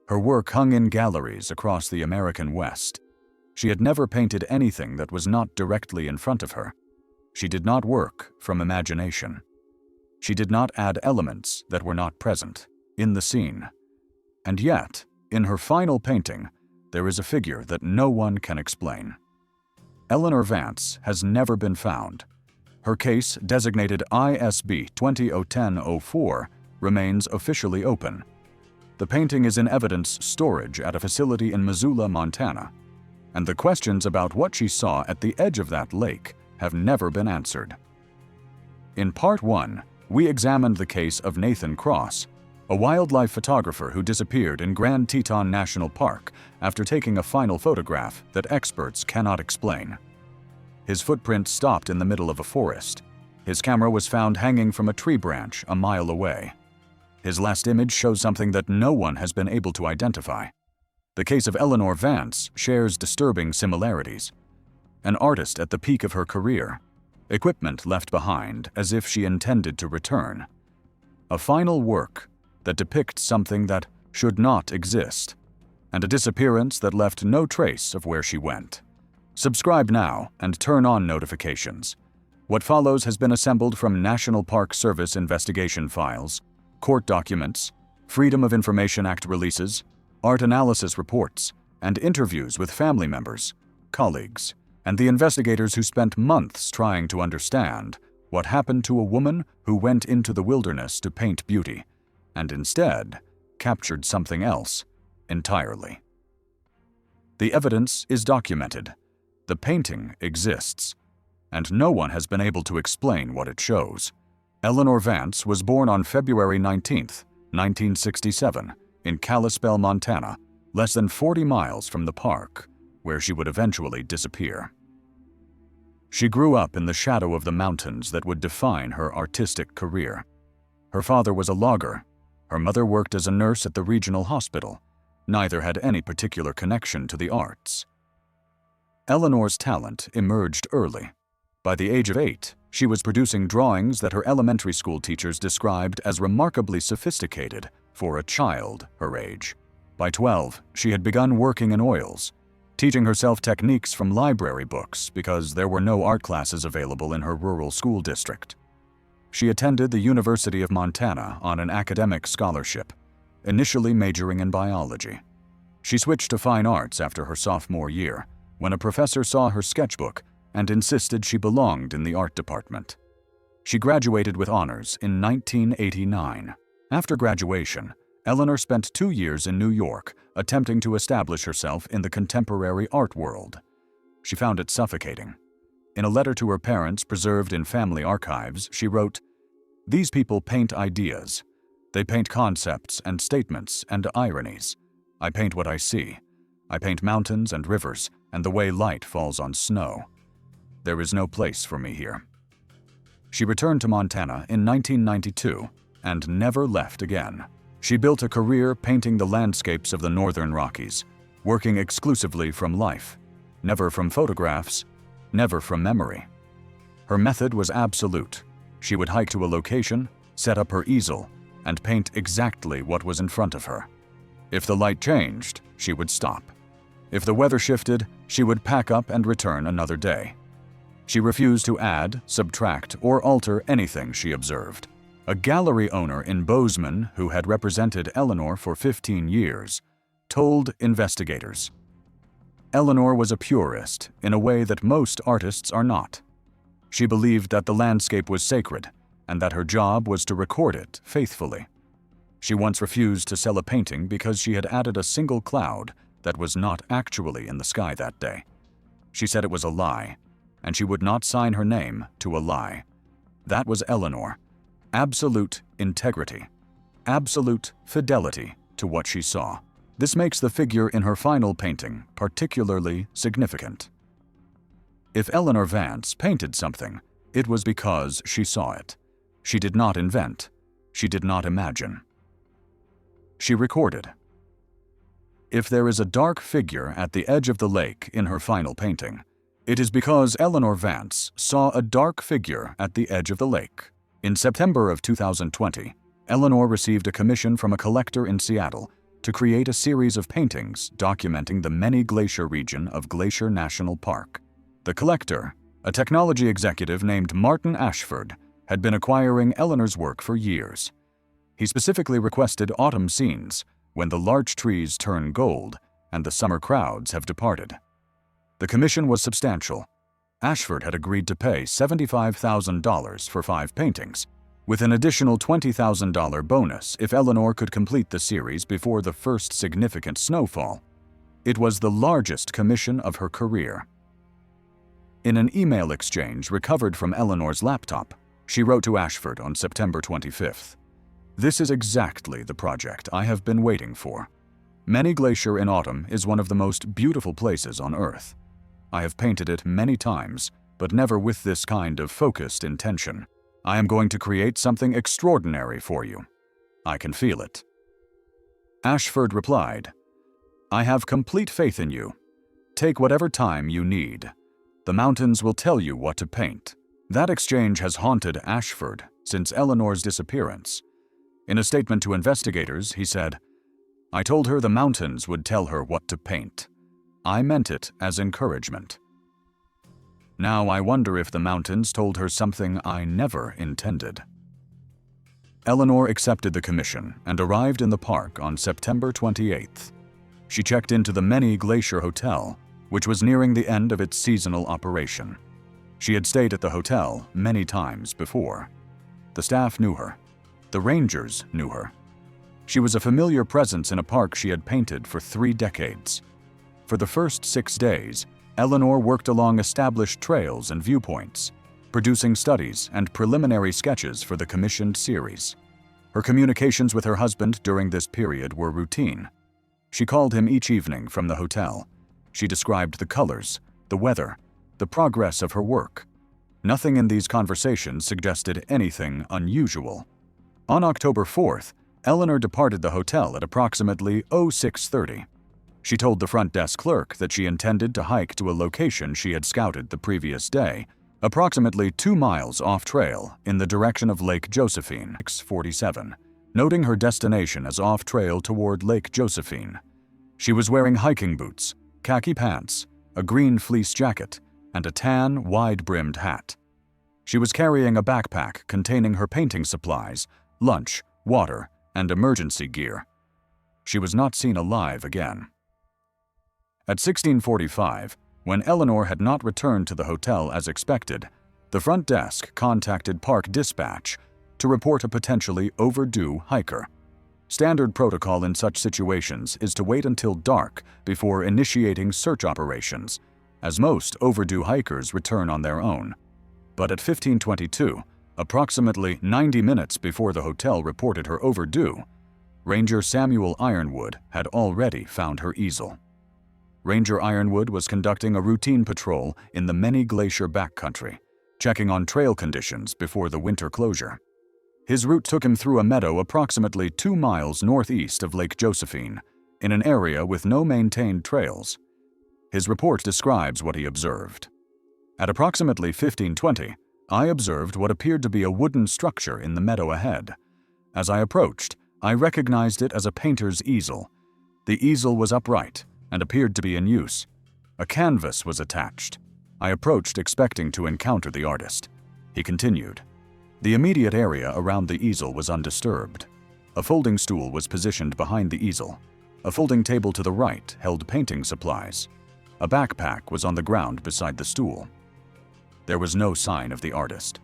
Her work hung in galleries across the American West. She had never painted anything that was not directly in front of her. She did not work from imagination. She did not add elements that were not present in the scene. And yet, in her final painting, there is a figure that no one can explain. Eleanor Vance has never been found. Her case, designated ISB 2010-04, remains officially open. The painting is in evidence storage at a facility in Missoula, Montana, and the questions about what she saw at the edge of that lake have never been answered. In Part 1, we examined the case of Nathan Cross, a wildlife photographer who disappeared in Grand Teton National Park after taking a final photograph that experts cannot explain. His footprint stopped in the middle of a forest. His camera was found hanging from a tree branch a mile away. His last image shows something that no one has been able to identify. The case of Eleanor Vance shares disturbing similarities. An artist at the peak of her career, equipment left behind as if she intended to return. A final work that depicts something that should not exist, and a disappearance that left no trace of where she went. Subscribe now and turn on notifications. What follows has been assembled from National Park Service investigation files, court documents, Freedom of Information Act releases, art analysis reports, and interviews with family members, colleagues, and the investigators who spent months trying to understand what happened to a woman who went into the wilderness to paint beauty, and instead captured something else entirely. The evidence is documented. The painting exists, and no one has been able to explain what it shows. Eleanor Vance was born on February 19, 1967, in Kalispell, Montana, less than 40 miles from the park, where she would eventually disappear. She grew up in the shadow of the mountains that would define her artistic career. Her father was a logger. Her mother worked as a nurse at the regional hospital. Neither had any particular connection to the arts. Eleanor's talent emerged early. By the age of 8, she was producing drawings that her elementary school teachers described as remarkably sophisticated for a child her age. By 12, she had begun working in oils, teaching herself techniques from library books because there were no art classes available in her rural school district. She attended the University of Montana on an academic scholarship, initially majoring in biology. She switched to fine arts after her sophomore year, when a professor saw her sketchbook and insisted she belonged in the art department. She graduated with honors in 1989. After graduation, Eleanor spent 2 years in New York, attempting to establish herself in the contemporary art world. She found it suffocating. In a letter to her parents preserved in family archives, she wrote, "These people paint ideas. They paint concepts and statements and ironies. I paint what I see. I paint mountains and rivers and the way light falls on snow. There is no place for me here." She returned to Montana in 1992 and never left again. She built a career painting the landscapes of the Northern Rockies, working exclusively from life, never from photographs, never from memory. Her method was absolute. She would hike to a location, set up her easel, and paint exactly what was in front of her. If the light changed, she would stop. If the weather shifted, she would pack up and return another day. She refused to add, subtract, or alter anything she observed. A gallery owner in Bozeman, who had represented Eleanor for 15 years, told investigators, "Eleanor was a purist in a way that most artists are not. She believed that the landscape was sacred and that her job was to record it faithfully. She once refused to sell a painting because she had added a single cloud that was not actually in the sky that day. She said it was a lie, and she would not sign her name to a lie. That was Eleanor. Absolute integrity. Absolute fidelity to what she saw. This makes the figure in her final painting particularly significant. If Eleanor Vance painted something, it was because she saw it. She did not invent. She did not imagine. She recorded. If there is a dark figure at the edge of the lake in her final painting, It is because Eleanor Vance saw a dark figure at the edge of the lake. In September of 2020, Eleanor received a commission from a collector in Seattle to create a series of paintings documenting the many glacier region of Glacier National Park. The collector, a technology executive named Martin Ashford, had been acquiring Eleanor's work for years. He specifically requested autumn scenes when the larch trees turn gold and the summer crowds have departed. The commission was substantial. Ashford had agreed to pay $75,000 for 5 paintings, with an additional $20,000 bonus if Eleanor could complete the series before the first significant snowfall. It was the largest commission of her career. In an email exchange recovered from Eleanor's laptop, she wrote to Ashford on September 25th. "This is exactly the project I have been waiting for. Many Glacier in autumn is one of the most beautiful places on Earth. I have painted it many times, but never with this kind of focused intention. I am going to create something extraordinary for you. I can feel it." Ashford replied, "I have complete faith in you. Take whatever time you need. The mountains will tell you what to paint." That exchange has haunted Ashford since Eleanor's disappearance. In a statement to investigators, he said, "I told her the mountains would tell her what to paint. I meant it as encouragement. Now I wonder if the mountains told her something I never intended." Eleanor accepted the commission and arrived in the park on September 28th. She checked into the Many Glacier Hotel, which was nearing the end of its seasonal operation. She had stayed at the hotel many times before. The staff knew her. The rangers knew her. She was a familiar presence in a park she had painted for 3 decades. For the first 6 days, Eleanor worked along established trails and viewpoints, producing studies and preliminary sketches for the commissioned series. Her communications with her husband during this period were routine. She called him each evening from the hotel. She described the colors, the weather, the progress of her work. Nothing in these conversations suggested anything unusual. On October 4th, Eleanor departed the hotel at approximately 06:30. She told the front desk clerk that she intended to hike to a location she had scouted the previous day, approximately 2 miles off-trail in the direction of Lake Josephine, 647, noting her destination as off-trail toward Lake Josephine. She was wearing hiking boots, khaki pants, a green fleece jacket, and a tan, wide-brimmed hat. She was carrying a backpack containing her painting supplies, lunch, water, and emergency gear. She was not seen alive again. At 16:45, when Eleanor had not returned to the hotel as expected, the front desk contacted Park Dispatch to report a potentially overdue hiker. Standard protocol in such situations is to wait until dark before initiating search operations, as most overdue hikers return on their own. But at 15:22, approximately 90 minutes before the hotel reported her overdue, Ranger Samuel Ironwood had already found her easel. Ranger Ironwood was conducting a routine patrol in the Many Glacier backcountry, checking on trail conditions before the winter closure. His route took him through a meadow approximately 2 miles northeast of Lake Josephine, in an area with no maintained trails. His report describes what he observed. At approximately 15:20, I observed what appeared to be a wooden structure in the meadow ahead. As I approached, I recognized it as a painter's easel. The easel was upright and appeared to be in use. A canvas was attached. I approached expecting to encounter the artist. He continued. The immediate area around the easel was undisturbed. A folding stool was positioned behind the easel. A folding table to the right held painting supplies. A backpack was on the ground beside the stool. There was no sign of the artist.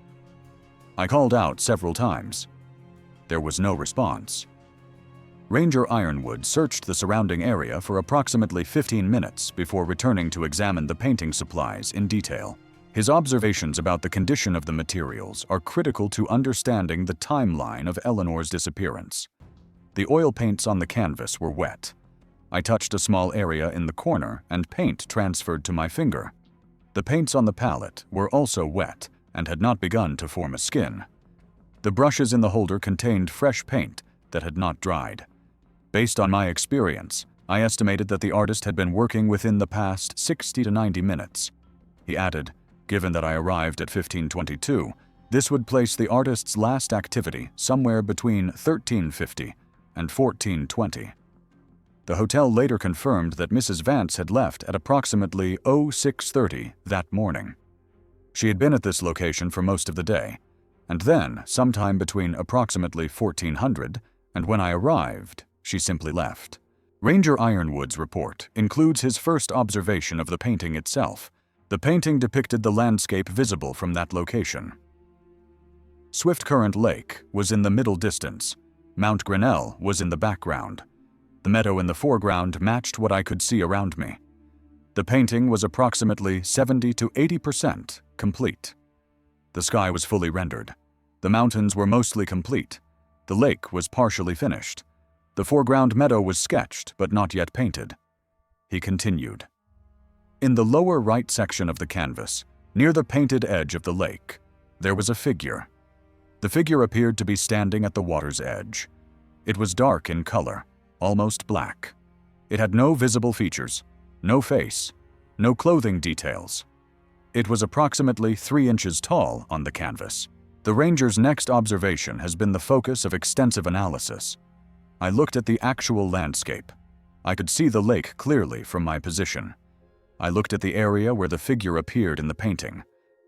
I called out several times. There was no response. Ranger Ironwood searched the surrounding area for approximately 15 minutes before returning to examine the painting supplies in detail. His observations about the condition of the materials are critical to understanding the timeline of Eleanor's disappearance. The oil paints on the canvas were wet. I touched a small area in the corner and paint transferred to my finger. The paints on the palette were also wet and had not begun to form a skin. The brushes in the holder contained fresh paint that had not dried. Based on my experience, I estimated that the artist had been working within the past 60 to 90 minutes. He added, given that I arrived at 1522, this would place the artist's last activity somewhere between 1350 and 1420. The hotel later confirmed that Mrs. Vance had left at approximately 0630 that morning. She had been at this location for most of the day, and then, sometime between approximately 1400 and when I arrived, she simply left. Ranger Ironwood's report includes his first observation of the painting itself. The painting depicted the landscape visible from that location. Swift Current Lake was in the middle distance. Mount Grinnell was in the background. The meadow in the foreground matched what I could see around me. The painting was approximately 70 to 80% complete. The sky was fully rendered. The mountains were mostly complete. The lake was partially finished. The foreground meadow was sketched but not yet painted. He continued. In the lower right section of the canvas, near the painted edge of the lake, there was a figure. The figure appeared to be standing at the water's edge. It was dark in color, almost black. It had no visible features, no face, no clothing details. It was approximately 3 inches tall on the canvas. The ranger's next observation has been the focus of extensive analysis. I looked at the actual landscape. I could see the lake clearly from my position. I looked at the area where the figure appeared in the painting.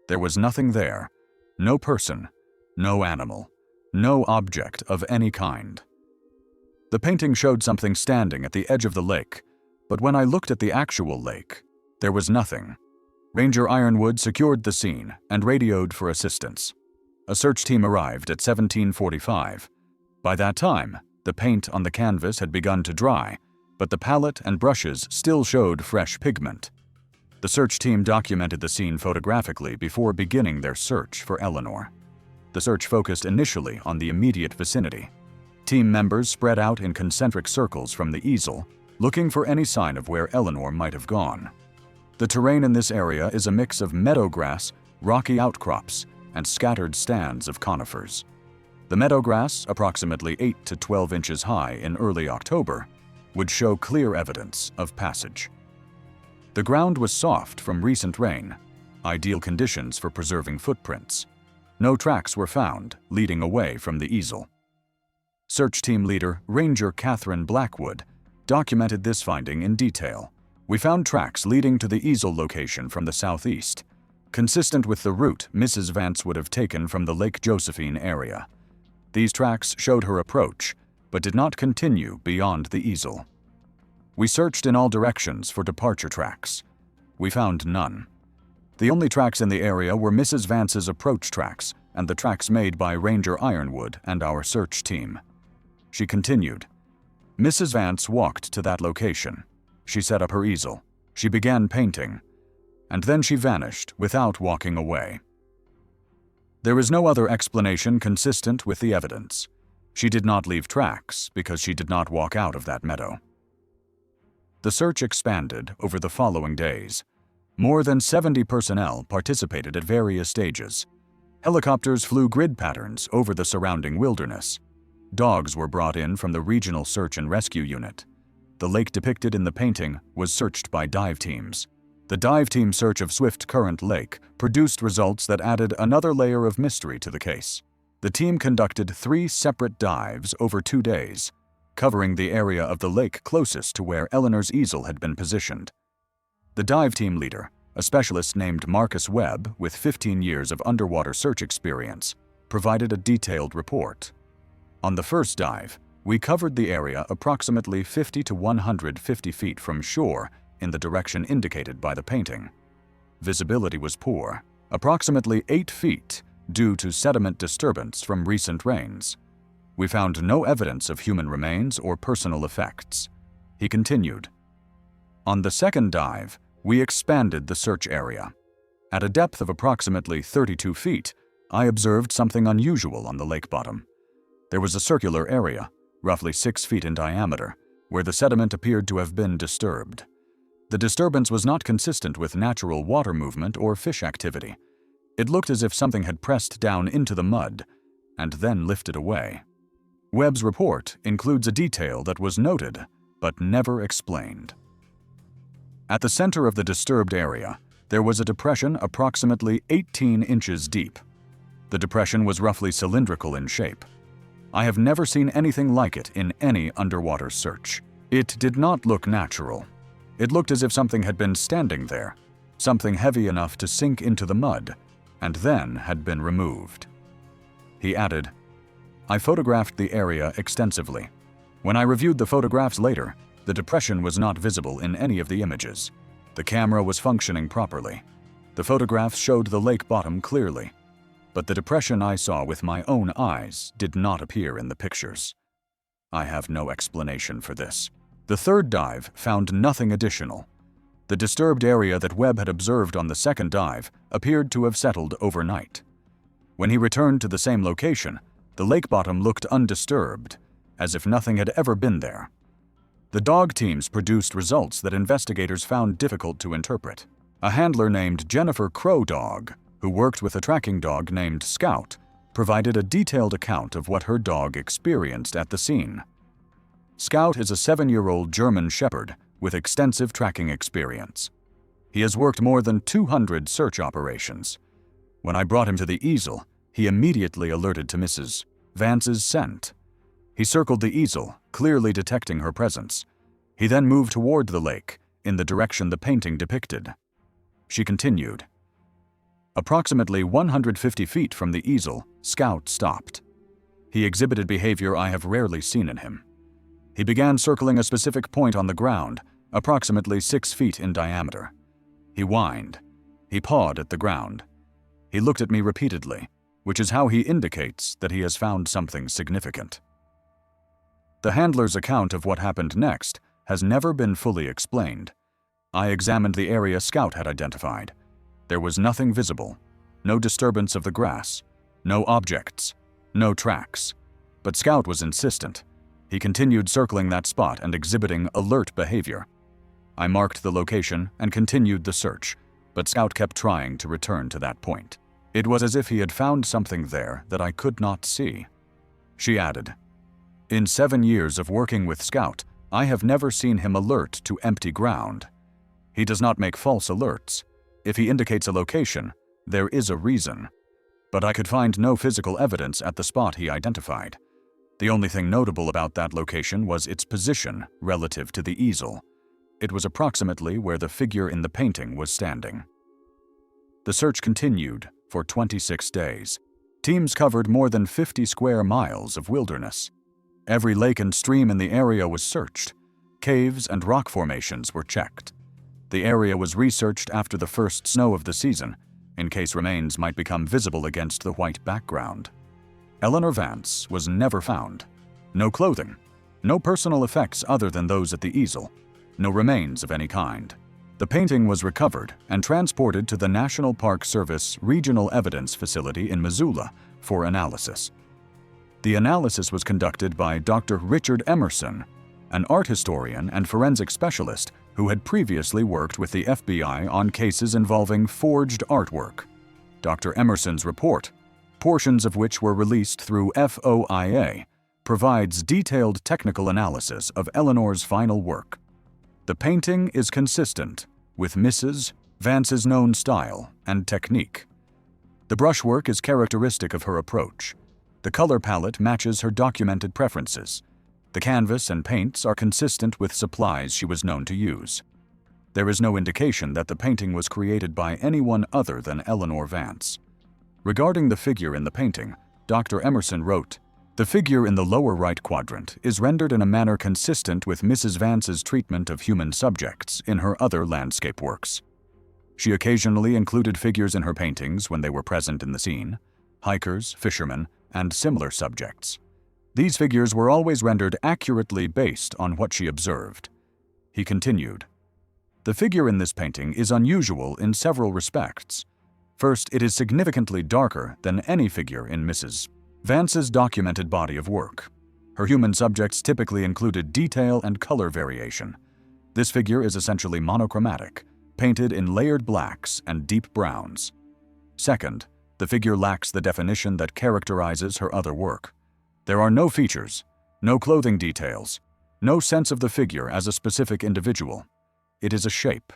There was nothing there, no person, no animal, no object of any kind. The painting showed something standing at the edge of the lake, but when I looked at the actual lake, there was nothing. Ranger Ironwood secured the scene and radioed for assistance. A search team arrived at 1745. By that time, the paint on the canvas had begun to dry, but the palette and brushes still showed fresh pigment. The search team documented the scene photographically before beginning their search for Eleanor. The search focused initially on the immediate vicinity. Team members spread out in concentric circles from the easel, looking for any sign of where Eleanor might have gone. The terrain in this area is a mix of meadow grass, rocky outcrops, and scattered stands of conifers. The meadow grass, approximately 8 to 12 inches high in early October, would show clear evidence of passage. The ground was soft from recent rain, ideal conditions for preserving footprints. No tracks were found leading away from the easel. Search team leader Ranger Catherine Blackwood documented this finding in detail. We found tracks leading to the easel location from the southeast, consistent with the route Mrs. Vance would have taken from the Lake Josephine area. These tracks showed her approach, but did not continue beyond the easel. We searched in all directions for departure tracks. We found none. The only tracks in the area were Mrs. Vance's approach tracks and the tracks made by Ranger Ironwood and our search team. She continued. Mrs. Vance walked to that location. She set up her easel. She began painting. And then she vanished without walking away. There is no other explanation consistent with the evidence. She did not leave tracks because she did not walk out of that meadow. The search expanded over the following days. More than 70 personnel participated at various stages. Helicopters flew grid patterns over the surrounding wilderness. Dogs were brought in from the Regional Search and Rescue Unit. The lake depicted in the painting was searched by dive teams. The dive team search of Swift Current Lake produced results that added another layer of mystery to the case. The team conducted 3 separate dives over 2 days, covering the area of the lake closest to where Eleanor's easel had been positioned. The dive team leader, a specialist named Marcus Webb with 15 years of underwater search experience, provided a detailed report. On the first dive, we covered the area approximately 50 to 150 feet from shore in the direction indicated by the painting. Visibility was poor, approximately 8 feet, due to sediment disturbance from recent rains. We found no evidence of human remains or personal effects. He continued. On the second dive, we expanded the search area. At a depth of approximately 32 feet, I observed something unusual on the lake bottom. There was a circular area, roughly 6 feet in diameter, where the sediment appeared to have been disturbed. The disturbance was not consistent with natural water movement or fish activity. It looked as if something had pressed down into the mud and then lifted away. Webb's report includes a detail that was noted but never explained. At the center of the disturbed area, There was a depression approximately 18 inches deep. The depression was roughly cylindrical in shape. I have never seen anything like it in any underwater search. It did not look natural. It looked as if something had been standing there, something heavy enough to sink into the mud, and then had been removed. He added, "I photographed the area extensively. When I reviewed the photographs later, the depression was not visible in any of the images. The camera was functioning properly. The photographs showed the lake bottom clearly, but the depression I saw with my own eyes did not appear in the pictures. I have no explanation for this." The third dive found nothing additional. The disturbed area that Webb had observed on the second dive appeared to have settled overnight. When he returned to the same location, the lake bottom looked undisturbed, as if nothing had ever been there. The dog teams produced results that investigators found difficult to interpret. A handler named Jennifer Crow Dog, who worked with a tracking dog named Scout, provided a detailed account of what her dog experienced at the scene. Scout is a 7-year-old German Shepherd with extensive tracking experience. He has worked more than 200 search operations. When I brought him to the easel, he immediately alerted to Mrs. Vance's scent. He circled the easel, clearly detecting her presence. He then moved toward the lake, in the direction the painting depicted. She continued. Approximately 150 feet from the easel, Scout stopped. He exhibited behavior I have rarely seen in him. He began circling a specific point on the ground, approximately 6 feet in diameter. He whined. He pawed at the ground. He looked at me repeatedly, which is how he indicates that he has found something significant. The handler's account of what happened next has never been fully explained. I examined the area Scout had identified. There was nothing visible, no disturbance of the grass, no objects, no tracks. But Scout was insistent. He continued circling that spot and exhibiting alert behavior. I marked the location and continued the search, but Scout kept trying to return to that point. It was as if he had found something there that I could not see. She added, "In 7 years of working with Scout, I have never seen him alert to empty ground. He does not make false alerts. If he indicates a location, there is a reason. But I could find no physical evidence at the spot he identified. The only thing notable about that location was its position relative to the easel. It was approximately where the figure in the painting was standing." The search continued for 26 days. Teams covered more than 50 square miles of wilderness. Every lake and stream in the area was searched. Caves and rock formations were checked. The area was researched after the first snow of the season, in case remains might become visible against the white background. Eleanor Vance was never found. No clothing, no personal effects other than those at the easel, no remains of any kind. The painting was recovered and transported to the National Park Service Regional Evidence Facility in Missoula for analysis. The analysis was conducted by Dr. Richard Emerson, an art historian and forensic specialist who had previously worked with the FBI on cases involving forged artwork. Dr. Emerson's report, portions of which were released through FOIA, provides detailed technical analysis of Eleanor's final work. The painting is consistent with Mrs. Vance's known style and technique. The brushwork is characteristic of her approach. The color palette matches her documented preferences. The canvas and paints are consistent with supplies she was known to use. There is no indication that the painting was created by anyone other than Eleanor Vance. Regarding the figure in the painting, Dr. Emerson wrote, "The figure in the lower right quadrant is rendered in a manner consistent with Mrs. Vance's treatment of human subjects in her other landscape works. She occasionally included figures in her paintings when they were present in the scene, hikers, fishermen, and similar subjects. These figures were always rendered accurately based on what she observed." He continued, "The figure in this painting is unusual in several respects. First, it is significantly darker than any figure in Mrs. Vance's documented body of work. Her human subjects typically included detail and color variation. This figure is essentially monochromatic, painted in layered blacks and deep browns. Second, the figure lacks the definition that characterizes her other work. There are no features, no clothing details, no sense of the figure as a specific individual. It is a shape,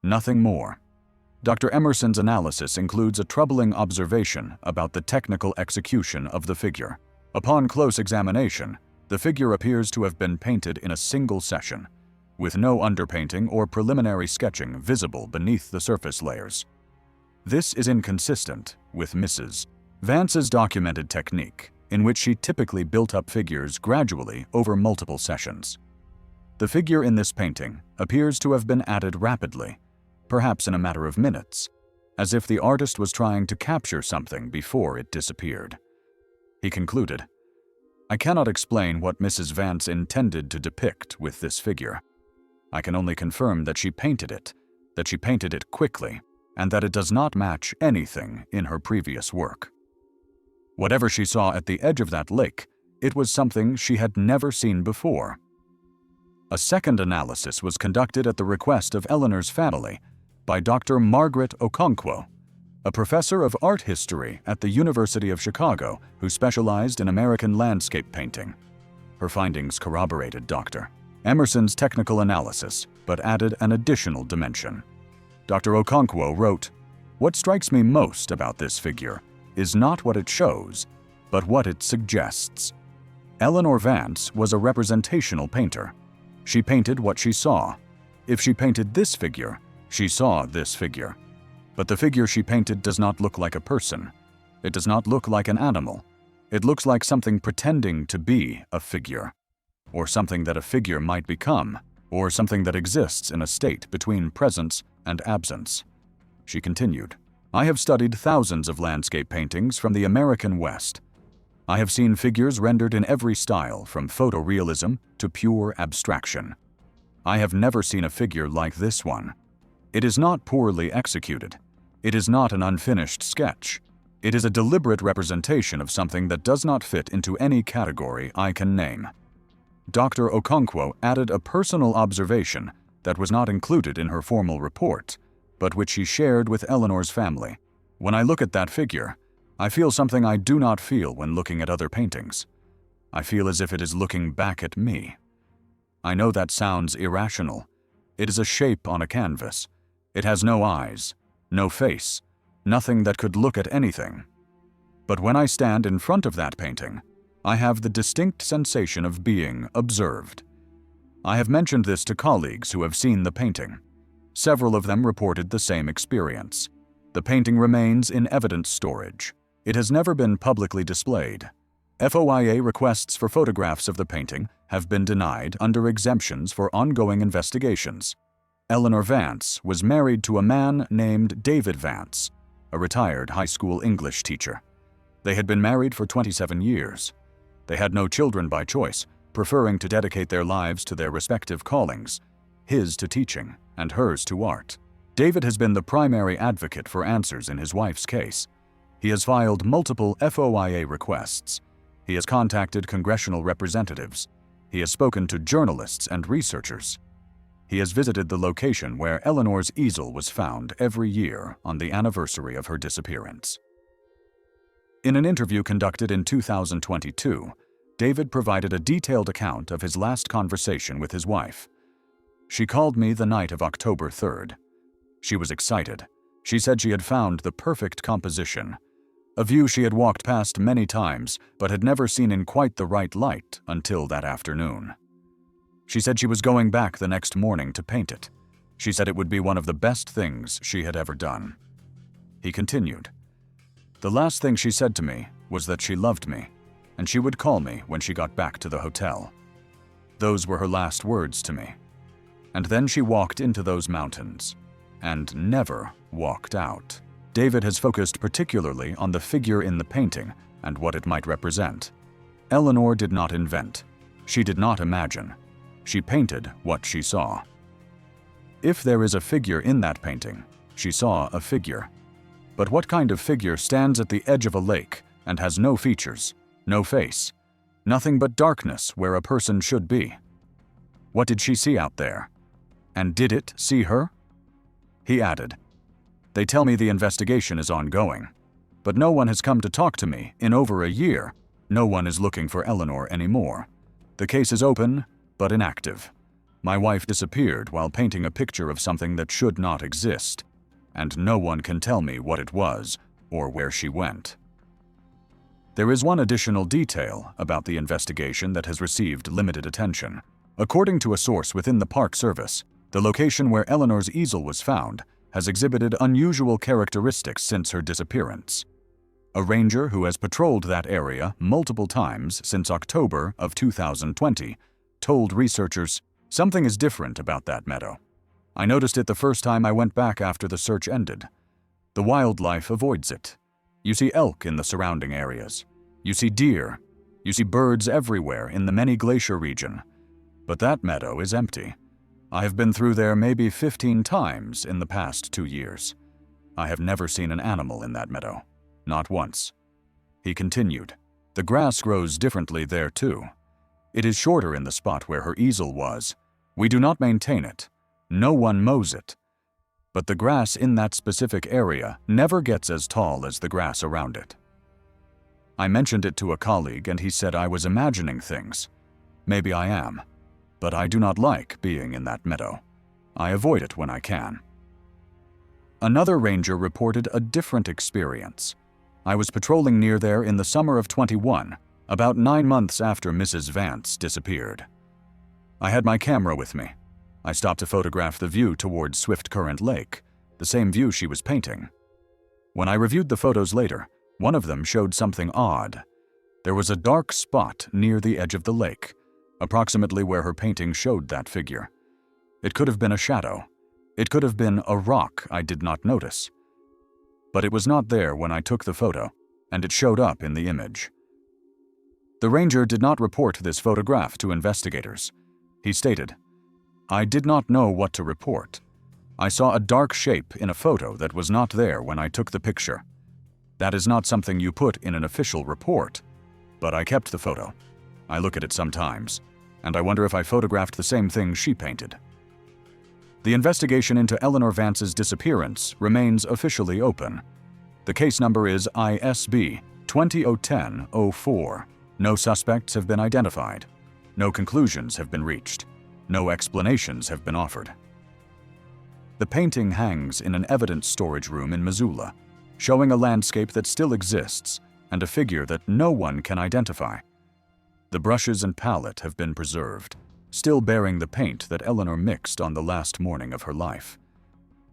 nothing more. Dr. Emerson's analysis includes a troubling observation about the technical execution of the figure. Upon close examination, the figure appears to have been painted in a single session, with no underpainting or preliminary sketching visible beneath the surface layers. This is inconsistent with Mrs. Vance's documented technique, in which she typically built up figures gradually over multiple sessions. The figure in this painting appears to have been added rapidly, perhaps in a matter of minutes, as if the artist was trying to capture something before it disappeared. He concluded, "I cannot explain what Mrs. Vance intended to depict with this figure. I can only confirm that she painted it quickly, and that it does not match anything in her previous work." Whatever she saw at the edge of that lake, it was something she had never seen before. A second analysis was conducted at the request of Eleanor's family by Dr. Margaret Okonkwo, a professor of art history at the University of Chicago who specialized in American landscape painting. Her findings corroborated Dr. Emerson's technical analysis, but added an additional dimension. Dr. Okonkwo wrote, "What strikes me most about this figure is not what it shows, but what it suggests." Eleanor Vance was a representational painter. She painted what she saw. If she painted this figure, she saw this figure. But the figure she painted does not look like a person. It does not look like an animal. It looks like something pretending to be a figure, or something that a figure might become, or something that exists in a state between presence and absence. She continued, "I have studied thousands of landscape paintings from the American West. I have seen figures rendered in every style, from photorealism to pure abstraction. I have never seen a figure like this one. It is not poorly executed. It is not an unfinished sketch. It is a deliberate representation of something that does not fit into any category I can name." Dr. Okonkwo added a personal observation that was not included in her formal report, but which she shared with Eleanor's family. "When I look at that figure, I feel something I do not feel when looking at other paintings. I feel as if it is looking back at me. I know that sounds irrational. It is a shape on a canvas. It has no eyes, no face, nothing that could look at anything. But when I stand in front of that painting, I have the distinct sensation of being observed." I have mentioned this to colleagues who have seen the painting. Several of them reported the same experience. The painting remains in evidence storage. It has never been publicly displayed. FOIA requests for photographs of the painting have been denied under exemptions for ongoing investigations. Eleanor Vance was married to a man named David Vance, a retired high school English teacher. They had been married for 27 years. They had no children by choice, preferring to dedicate their lives to their respective callings, his to teaching and hers to art. David has been the primary advocate for answers in his wife's case. He has filed multiple FOIA requests. He has contacted congressional representatives. He has spoken to journalists and researchers. He has visited the location where Eleanor's easel was found every year on the anniversary of her disappearance. In an interview conducted in 2022, David provided a detailed account of his last conversation with his wife. "She called me the night of October 3rd. She was excited. She said she had found the perfect composition, a view she had walked past many times but had never seen in quite the right light until that afternoon. She said she was going back the next morning to paint it. She said it would be one of the best things she had ever done." He continued, "The last thing she said to me was that she loved me, and she would call me when she got back to the hotel. Those were her last words to me. And then she walked into those mountains, and never walked out." David has focused particularly on the figure in the painting and what it might represent. Eleanor did not invent. She did not imagine. She painted what she saw. If there is a figure in that painting, she saw a figure. But what kind of figure stands at the edge of a lake and has no features, no face, nothing but darkness where a person should be? What did she see out there? And did it see her? He added, "They tell me the investigation is ongoing, but no one has come to talk to me in over a year. No one is looking for Eleanor anymore. The case is open, but inactive. My wife disappeared while painting a picture of something that should not exist. and no one can tell me what it was or where she went. There is one additional detail about the investigation that has received limited attention. According to a source within the Park Service, the location where Eleanor's easel was found has exhibited unusual characteristics since her disappearance. A ranger who has patrolled that area multiple times since October of 2020 told researchers, "Something is different about that meadow. I noticed it the first time I went back after the search ended. The wildlife avoids it. You see elk in the surrounding areas. You see deer. You see birds everywhere in the many glacier region. But that meadow is empty. I have been through there maybe 15 times in the past 2 years. I have never seen an animal in that meadow. Not once." He continued, "The grass grows differently there too. It is shorter in the spot where her easel was. We do not maintain it. No one mows it. But the grass in that specific area never gets as tall as the grass around it." I mentioned it to a colleague and he said I was imagining things. Maybe I am, but I do not like being in that meadow. I avoid it when I can. Another ranger reported a different experience. "I was patrolling near there in the summer of 21, about 9 months after Mrs. Vance disappeared. I had my camera with me. I stopped to photograph the view towards Swift Current Lake, the same view she was painting. When I reviewed the photos later, one of them showed something odd. There was a dark spot near the edge of the lake, approximately where her painting showed that figure. It could have been a shadow. It could have been a rock I did not notice. But it was not there when I took the photo, and it showed up in the image." The ranger did not report this photograph to investigators. He stated, "I did not know what to report. I saw a dark shape in a photo that was not there when I took the picture. That is not something you put in an official report. But I kept the photo. I look at it sometimes, and I wonder if I photographed the same thing she painted." The investigation into Eleanor Vance's disappearance remains officially open. The case number is ISB 2010-04. No suspects have been identified. No conclusions have been reached. No explanations have been offered. The painting hangs in an evidence storage room in Missoula, showing a landscape that still exists and a figure that no one can identify. The brushes and palette have been preserved, still bearing the paint that Eleanor mixed on the last morning of her life.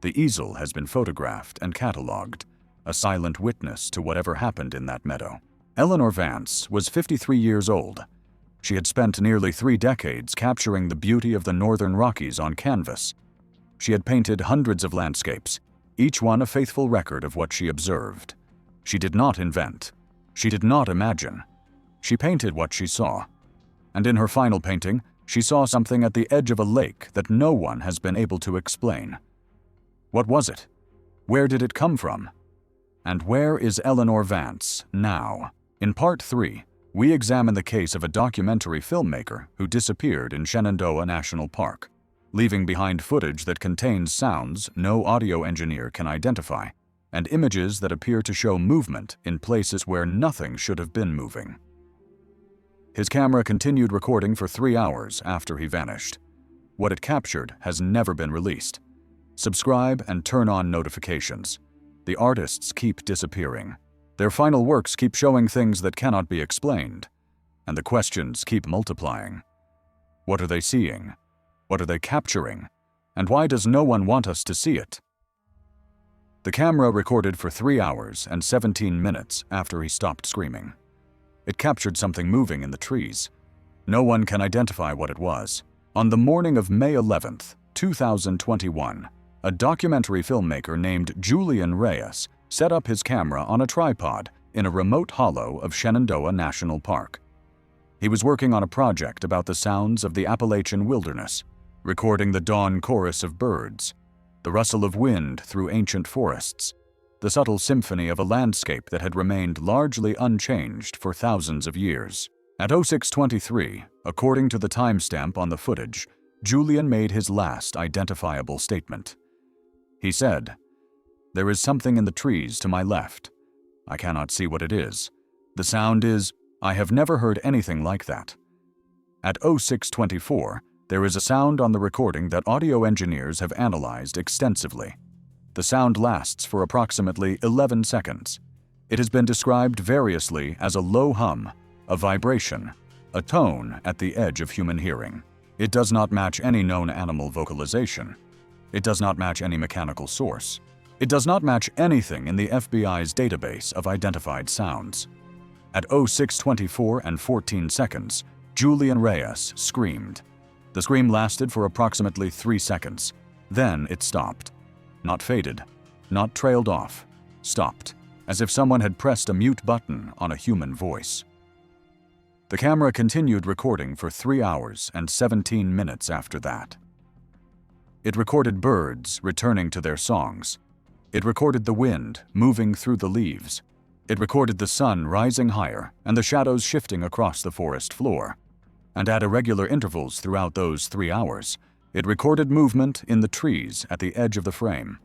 The easel has been photographed and catalogued, a silent witness to whatever happened in that meadow. Eleanor Vance was 53 years old. She had spent nearly 3 decades capturing the beauty of the Northern Rockies on canvas. She had painted hundreds of landscapes, each one a faithful record of what she observed. She did not invent. She did not imagine. She painted what she saw. And in her final painting, she saw something at the edge of a lake that no one has been able to explain. What was it? Where did it come from? And where is Eleanor Vance now? In Part 3, we examine the case of a documentary filmmaker who disappeared in Shenandoah National Park, leaving behind footage that contains sounds no audio engineer can identify, and images that appear to show movement in places where nothing should have been moving. His camera continued recording for 3 hours after he vanished. What it captured has never been released. Subscribe and turn on notifications. The artists keep disappearing. Their final works keep showing things that cannot be explained, and the questions keep multiplying. What are they seeing? What are they capturing? And why does no one want us to see it? The camera recorded for 3 hours and 17 minutes after he stopped screaming. It captured something moving in the trees. No one can identify what it was. On the morning of May 11th, 2021, a documentary filmmaker named Julian Reyes set up his camera on a tripod in a remote hollow of Shenandoah National Park. He was working on a project about the sounds of the Appalachian wilderness, recording the dawn chorus of birds, the rustle of wind through ancient forests, the subtle symphony of a landscape that had remained largely unchanged for thousands of years. At 06:23, according to the timestamp on the footage, Julian made his last identifiable statement. He said, "There is something in the trees to my left. I cannot see what it is. The sound is, I have never heard anything like that." At 06:24, there is a sound on the recording that audio engineers have analyzed extensively. The sound lasts for approximately 11 seconds. It has been described variously as a low hum, a vibration, a tone at the edge of human hearing. It does not match any known animal vocalization. It does not match any mechanical source. It does not match anything in the FBI's database of identified sounds. At 06:24 and 14 seconds, Julian Reyes screamed. The scream lasted for approximately 3 seconds. Then it stopped. Not faded, not trailed off, stopped, as if someone had pressed a mute button on a human voice. The camera continued recording for 3 hours and 17 minutes after that. It recorded birds returning to their songs. It recorded the wind moving through the leaves. It recorded the sun rising higher and the shadows shifting across the forest floor. And at irregular intervals throughout those 3 hours, it recorded movement in the trees at the edge of the frame.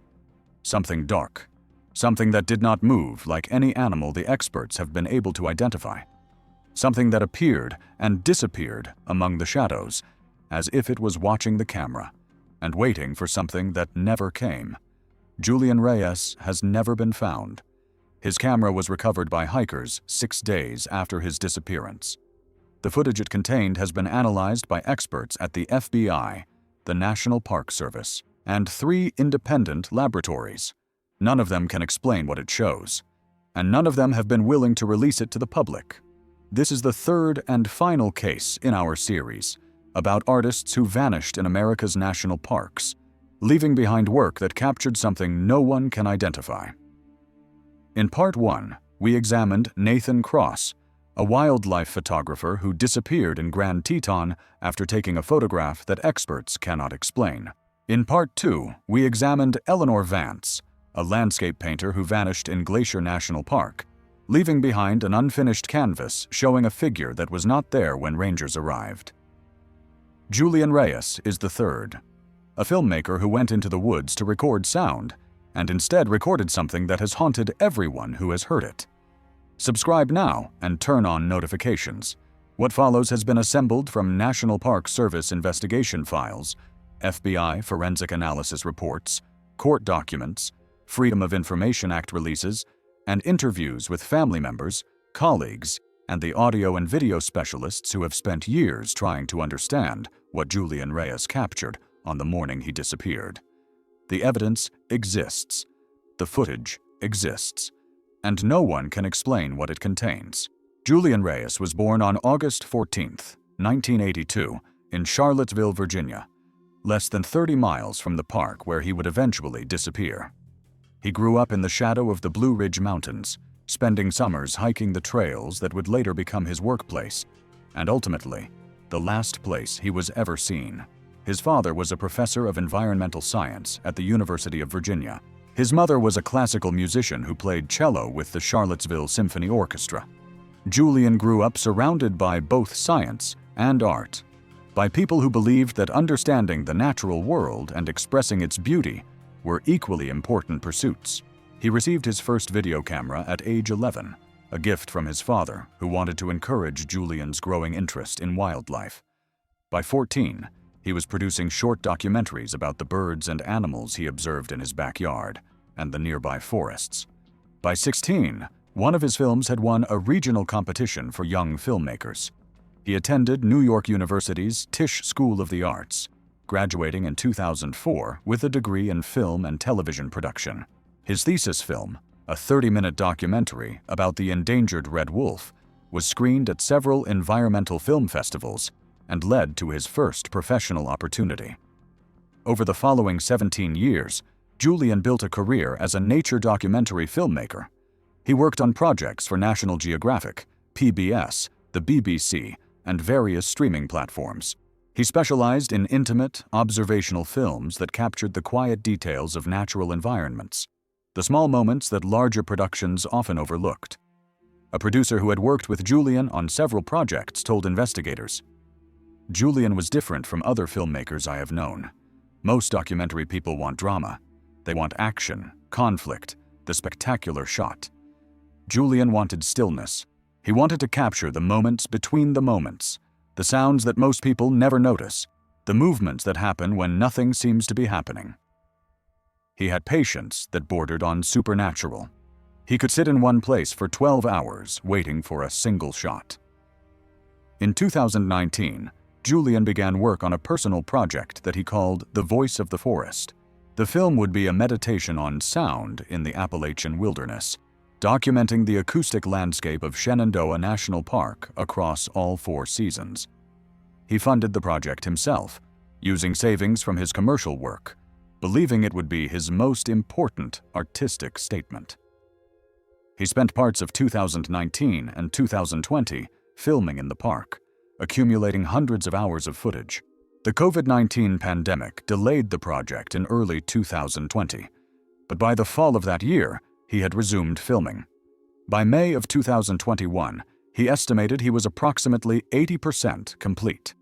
Something dark, something that did not move like any animal the experts have been able to identify. Something that appeared and disappeared among the shadows, as if it was watching the camera and waiting for something that never came. Julian Reyes has never been found. His camera was recovered by hikers 6 days after his disappearance. The footage it contained has been analyzed by experts at the FBI, the National Park Service, and 3 independent laboratories. None of them can explain what it shows, and none of them have been willing to release it to the public. This is the 3rd and final case in our series about artists who vanished in America's national parks, leaving behind work that captured something no one can identify. In Part 1, we examined Nathan Cross, a wildlife photographer who disappeared in Grand Teton after taking a photograph that experts cannot explain. In Part 2, we examined Eleanor Vance, a landscape painter who vanished in Glacier National Park, leaving behind an unfinished canvas showing a figure that was not there when rangers arrived. Julian Reyes is the 3rd, a filmmaker who went into the woods to record sound and instead recorded something that has haunted everyone who has heard it. Subscribe now and turn on notifications. What follows has been assembled from National Park Service investigation files, FBI forensic analysis reports, court documents, Freedom of Information Act releases, and interviews with family members, colleagues, and the audio and video specialists who have spent years trying to understand what Julian Reyes captured on the morning he disappeared. The evidence exists. The footage exists. And no one can explain what it contains. Julian Reyes was born on August 14, 1982, in Charlottesville, Virginia, less than 30 miles from the park where he would eventually disappear. He grew up in the shadow of the Blue Ridge Mountains, spending summers hiking the trails that would later become his workplace, and ultimately, the last place he was ever seen. His father was a professor of environmental science at the University of Virginia. His mother was a classical musician who played cello with the Charlottesville Symphony Orchestra. Julian grew up surrounded by both science and art, by people who believed that understanding the natural world and expressing its beauty were equally important pursuits. He received his first video camera at age 11, a gift from his father, who wanted to encourage Julian's growing interest in wildlife. By 14, he was producing short documentaries about the birds and animals he observed in his backyard and the nearby forests. By 16, one of his films had won a regional competition for young filmmakers. He attended New York University's Tisch School of the Arts, graduating in 2004 with a degree in film and television production. His thesis film, a 30-minute documentary about the endangered red wolf, was screened at several environmental film festivals and led to his first professional opportunity. Over the following 17 years, Julian built a career as a nature documentary filmmaker. He worked on projects for National Geographic, PBS, the BBC, and various streaming platforms. He specialized in intimate, observational films that captured the quiet details of natural environments, the small moments that larger productions often overlooked. A producer who had worked with Julian on several projects told investigators, "Julian was different from other filmmakers I have known. Most documentary people want drama. They want action, conflict, the spectacular shot. Julian wanted stillness. He wanted to capture the moments between the moments, the sounds that most people never notice, the movements that happen when nothing seems to be happening." He had patience that bordered on supernatural. He could sit in one place for 12 hours waiting for a single shot. In 2019, Julian began work on a personal project that he called The Voice of the Forest. The film would be a meditation on sound in the Appalachian wilderness, documenting the acoustic landscape of Shenandoah National Park across all 4 seasons. He funded the project himself, using savings from his commercial work, believing it would be his most important artistic statement. He spent parts of 2019 and 2020 filming in the park, accumulating hundreds of hours of footage. The COVID-19 pandemic delayed the project in early 2020, but by the fall of that year, he had resumed filming. By May of 2021, he estimated he was approximately 80% complete.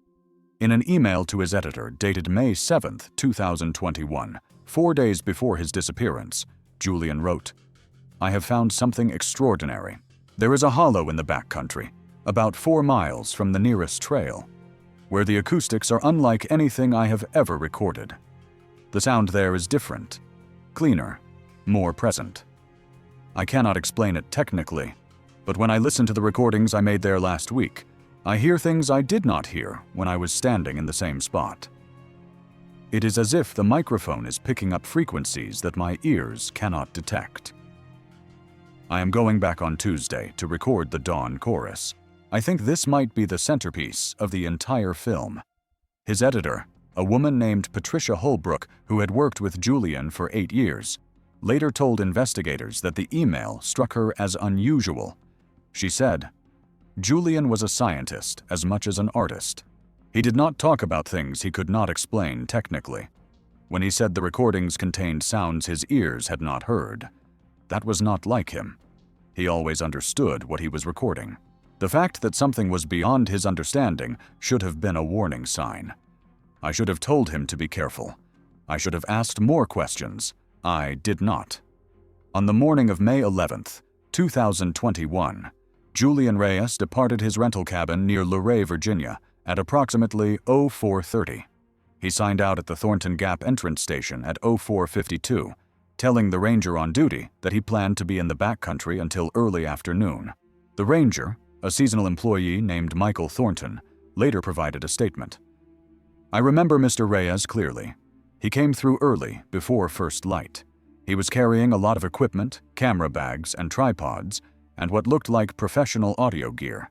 In an email to his editor dated May 7, 2021, 4 days before his disappearance, Julian wrote, "I have found something extraordinary. There is a hollow in the backcountry, about 4 miles from the nearest trail, where the acoustics are unlike anything I have ever recorded. The sound there is different, cleaner, more present. I cannot explain it technically, but when I listen to the recordings I made there last week, I hear things I did not hear when I was standing in the same spot. It is as if the microphone is picking up frequencies that my ears cannot detect. I am going back on Tuesday to record the dawn chorus. I think this might be the centerpiece of the entire film." His editor, a woman named Patricia Holbrook, who had worked with Julian for 8 years, later told investigators that the email struck her as unusual. She said, "Julian was a scientist as much as an artist. He did not talk about things he could not explain technically. When he said the recordings contained sounds his ears had not heard, that was not like him. He always understood what he was recording. The fact that something was beyond his understanding should have been a warning sign. I should have told him to be careful. I should have asked more questions. I did not." On the morning of May 11, 2021, Julian Reyes departed his rental cabin near Luray, Virginia, at approximately 04:30. He signed out at the Thornton Gap entrance station at 04:52, telling the ranger on duty that he planned to be in the backcountry until early afternoon. The ranger, a seasonal employee named Michael Thornton, later provided a statement. "I remember Mr. Reyes clearly. He came through early, before first light. He was carrying a lot of equipment, camera bags and tripods, and what looked like professional audio gear.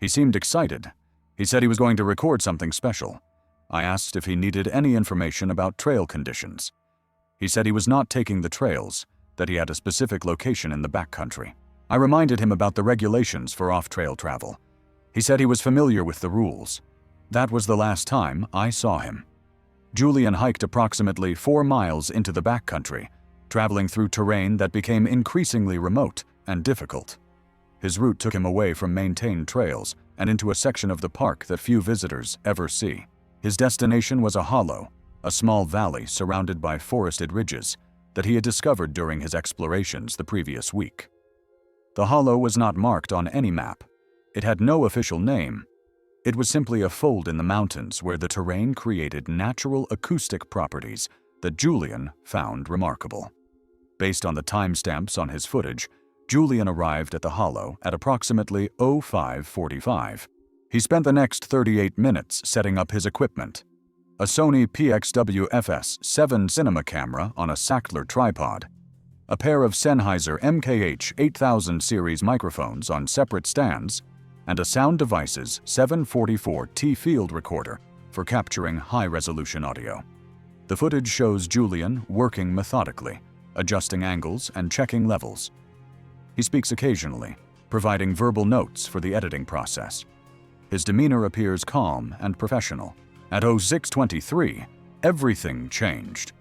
He seemed excited. He said he was going to record something special. I asked if he needed any information about trail conditions. He said he was not taking the trails, that he had a specific location in the backcountry. I reminded him about the regulations for off-trail travel. He said he was familiar with the rules. That was the last time I saw him." Julian hiked approximately 4 miles into the backcountry, traveling through terrain that became increasingly remote and difficult. His route took him away from maintained trails and into a section of the park that few visitors ever see. His destination was a hollow, a small valley surrounded by forested ridges that he had discovered during his explorations the previous week. The hollow was not marked on any map. It had no official name. It was simply a fold in the mountains where the terrain created natural acoustic properties that Julian found remarkable. Based on the timestamps on his footage, Julian arrived at the hollow at approximately 05:45. He spent the next 38 minutes setting up his equipment. A Sony PXW-FS7 cinema camera on a Sachtler tripod, a pair of Sennheiser MKH 8000 series microphones on separate stands, and a Sound Devices 744T field recorder for capturing high-resolution audio. The footage shows Julian working methodically, adjusting angles and checking levels. He speaks occasionally, providing verbal notes for the editing process. His demeanor appears calm and professional. At 06:23, everything changed.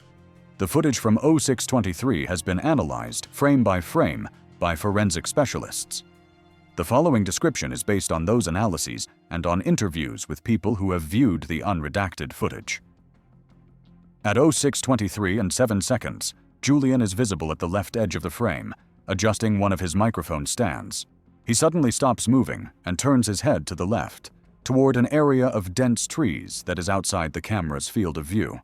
The footage from 06:23 has been analyzed frame by frame by forensic specialists. The following description is based on those analyses and on interviews with people who have viewed the unredacted footage. At 06:23 and 7 seconds, Julian is visible at the left edge of the frame, adjusting one of his microphone stands. He suddenly stops moving and turns his head to the left, toward an area of dense trees that is outside the camera's field of view.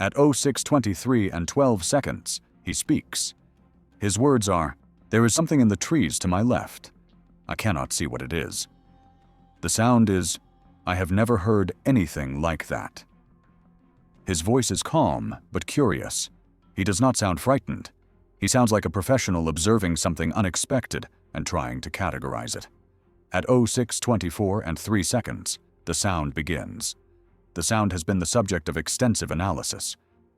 At 06:23 and 12 seconds, he speaks. His words are, "There is something in the trees to my left. I cannot see what it is." The sound is, "I have never heard anything like that." His voice is calm but curious. He does not sound frightened. He sounds like a professional observing something unexpected and trying to categorize it. At 06:24 and 3 seconds, the sound begins. The sound has been the subject of extensive analysis.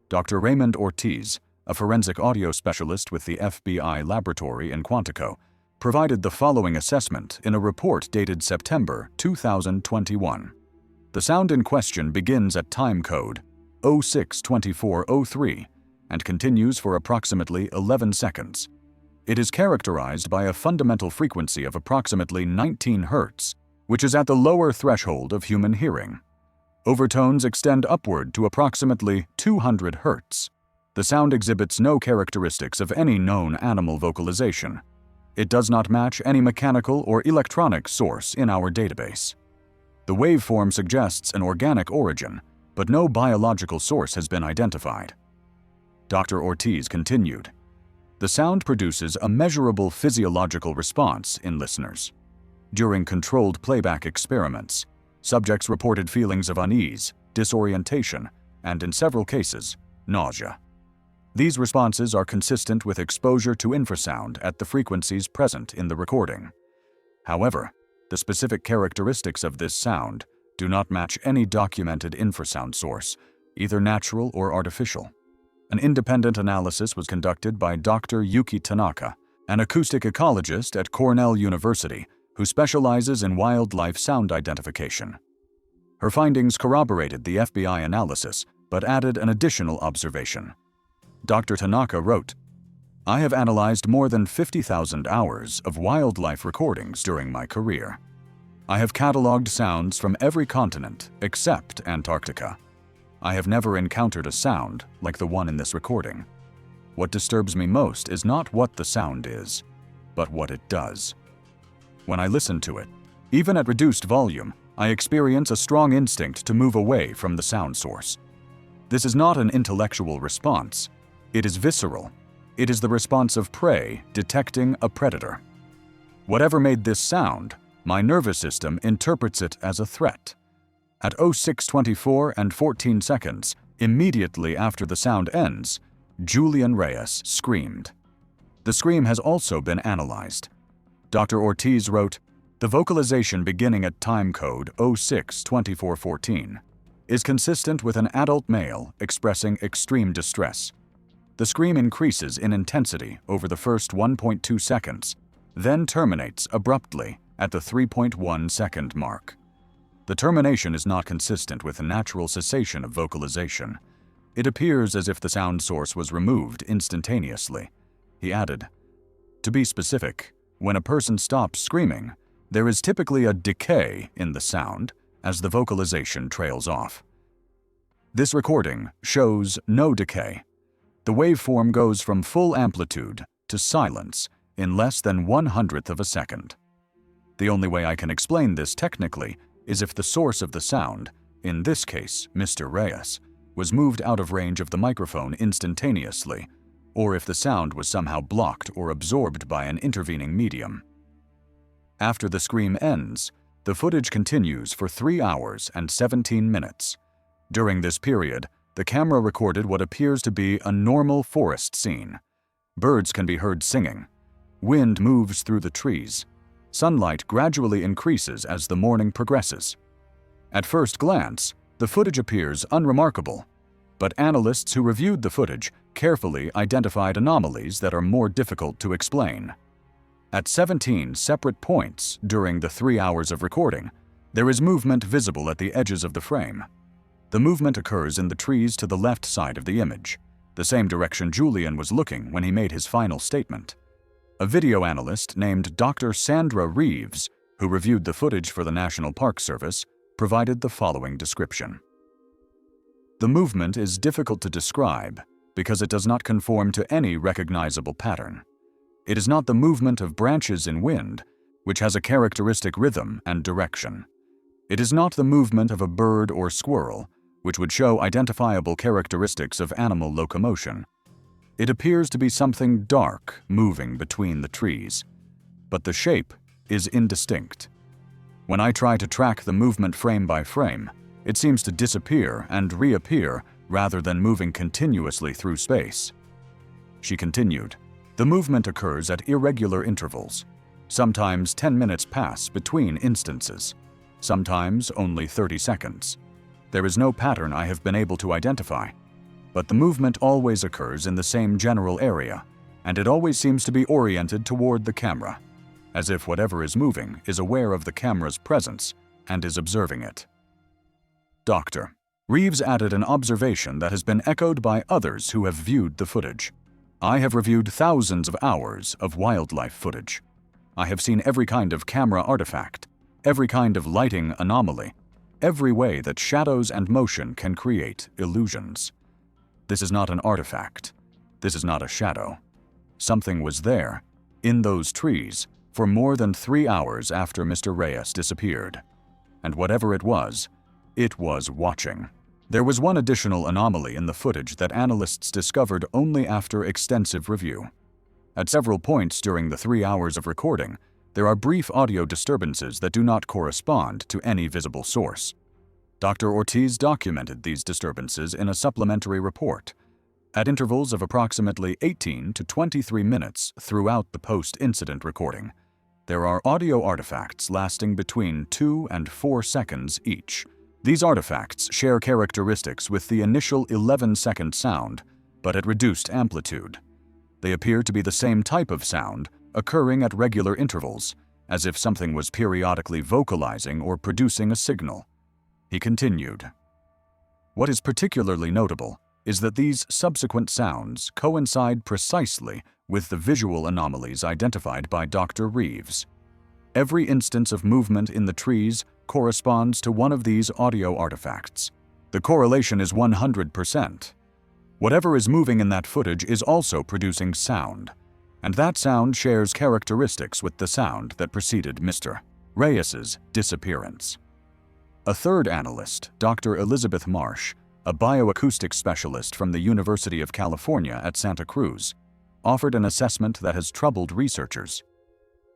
Dr. Raymond Ortiz, a forensic audio specialist with the FBI laboratory in Quantico, provided the following assessment in a report dated September 2021. The sound in question begins at time code 06:24:03 and continues for approximately 11 seconds. It is characterized by a fundamental frequency of approximately 19 Hz, which is at the lower threshold of human hearing. Overtones extend upward to approximately 200 Hz. The sound exhibits no characteristics of any known animal vocalization. It does not match any mechanical or electronic source in our database. The waveform suggests an organic origin, but no biological source has been identified. Dr. Ortiz continued, "The sound produces a measurable physiological response in listeners. During controlled playback experiments, subjects reported feelings of unease, disorientation, and in several cases, nausea. These responses are consistent with exposure to infrasound at the frequencies present in the recording. However, the specific characteristics of this sound do not match any documented infrasound source, either natural or artificial." An independent analysis was conducted by Dr. Yuki Tanaka, an acoustic ecologist at Cornell University who specializes in wildlife sound identification. Her findings corroborated the FBI analysis, but added an additional observation. Dr. Tanaka wrote, "I have analyzed more than 50,000 hours of wildlife recordings during my career. I have cataloged sounds from every continent except Antarctica. I have never encountered a sound like the one in this recording. What disturbs me most is not what the sound is, but what it does. When I listen to it, even at reduced volume, I experience a strong instinct to move away from the sound source. This is not an intellectual response. It is visceral. It is the response of prey detecting a predator. Whatever made this sound, my nervous system interprets it as a threat." At 06:24 and 14 seconds, immediately after the sound ends, Julian Reyes screamed. The scream has also been analyzed. Dr. Ortiz wrote, "The vocalization beginning at time code 06:24:14 is consistent with an adult male expressing extreme distress. The scream increases in intensity over the first 1.2 seconds, then terminates abruptly at the 3.1 second mark. The termination is not consistent with a natural cessation of vocalization. It appears as if the sound source was removed instantaneously." He added, "To be specific, when a person stops screaming, there is typically a decay in the sound as the vocalization trails off. This recording shows no decay. The waveform goes from full amplitude to silence in less than 1/100th of a second. The only way I can explain this technically is if the source of the sound, in this case Mr. Reyes, was moved out of range of the microphone instantaneously, or if the sound was somehow blocked or absorbed by an intervening medium. After the scream ends, the footage continues for 3 hours and 17 minutes. During this period, the camera recorded what appears to be a normal forest scene. Birds can be heard singing. Wind moves through the trees. Sunlight gradually increases as the morning progresses. At first glance, the footage appears unremarkable, but analysts who reviewed the footage carefully identified anomalies that are more difficult to explain. At 17 separate points during the 3 hours of recording, there is movement visible at the edges of the frame. The movement occurs in the trees to the left side of the image, the same direction Julian was looking when he made his final statement. A video analyst named Dr. Sandra Reeves, who reviewed the footage for the National Park Service, provided the following description. "The movement is difficult to describe because it does not conform to any recognizable pattern. It is not the movement of branches in wind, which has a characteristic rhythm and direction. It is not the movement of a bird or squirrel, which would show identifiable characteristics of animal locomotion. It appears to be something dark moving between the trees, but the shape is indistinct. When I try to track the movement frame by frame, it seems to disappear and reappear rather than moving continuously through space. She continued, "The movement occurs at irregular intervals. Sometimes 10 minutes pass between instances, sometimes only 30 seconds. There is no pattern I have been able to identify, but the movement always occurs in the same general area, and it always seems to be oriented toward the camera, as if whatever is moving is aware of the camera's presence and is observing it." Dr. Reeves added an observation that has been echoed by others who have viewed the footage. "I have reviewed thousands of hours of wildlife footage. I have seen every kind of camera artifact, every kind of lighting anomaly, every way that shadows and motion can create illusions. This is not an artifact. This is not a shadow. Something was there, in those trees, for more than 3 hours after Mr. Reyes disappeared. And whatever it was watching." There was one additional anomaly in the footage that analysts discovered only after extensive review. At several points during the 3 hours of recording, there are brief audio disturbances that do not correspond to any visible source. Dr. Ortiz documented these disturbances in a supplementary report. At intervals of approximately 18 to 23 minutes throughout the post-incident recording, there are audio artifacts lasting between 2 and 4 seconds each. These artifacts share characteristics with the initial 11-second sound, but at reduced amplitude. They appear to be the same type of sound, occurring at regular intervals, as if something was periodically vocalizing or producing a signal. He continued, "What is particularly notable is that these subsequent sounds coincide precisely with the visual anomalies identified by Dr. Reeves. Every instance of movement in the trees corresponds to one of these audio artifacts. The correlation is 100%. Whatever is moving in that footage is also producing sound, and that sound shares characteristics with the sound that preceded Mr. Reyes's disappearance." A third analyst, Dr. Elizabeth Marsh, a bioacoustic specialist from the University of California at Santa Cruz, offered an assessment that has troubled researchers.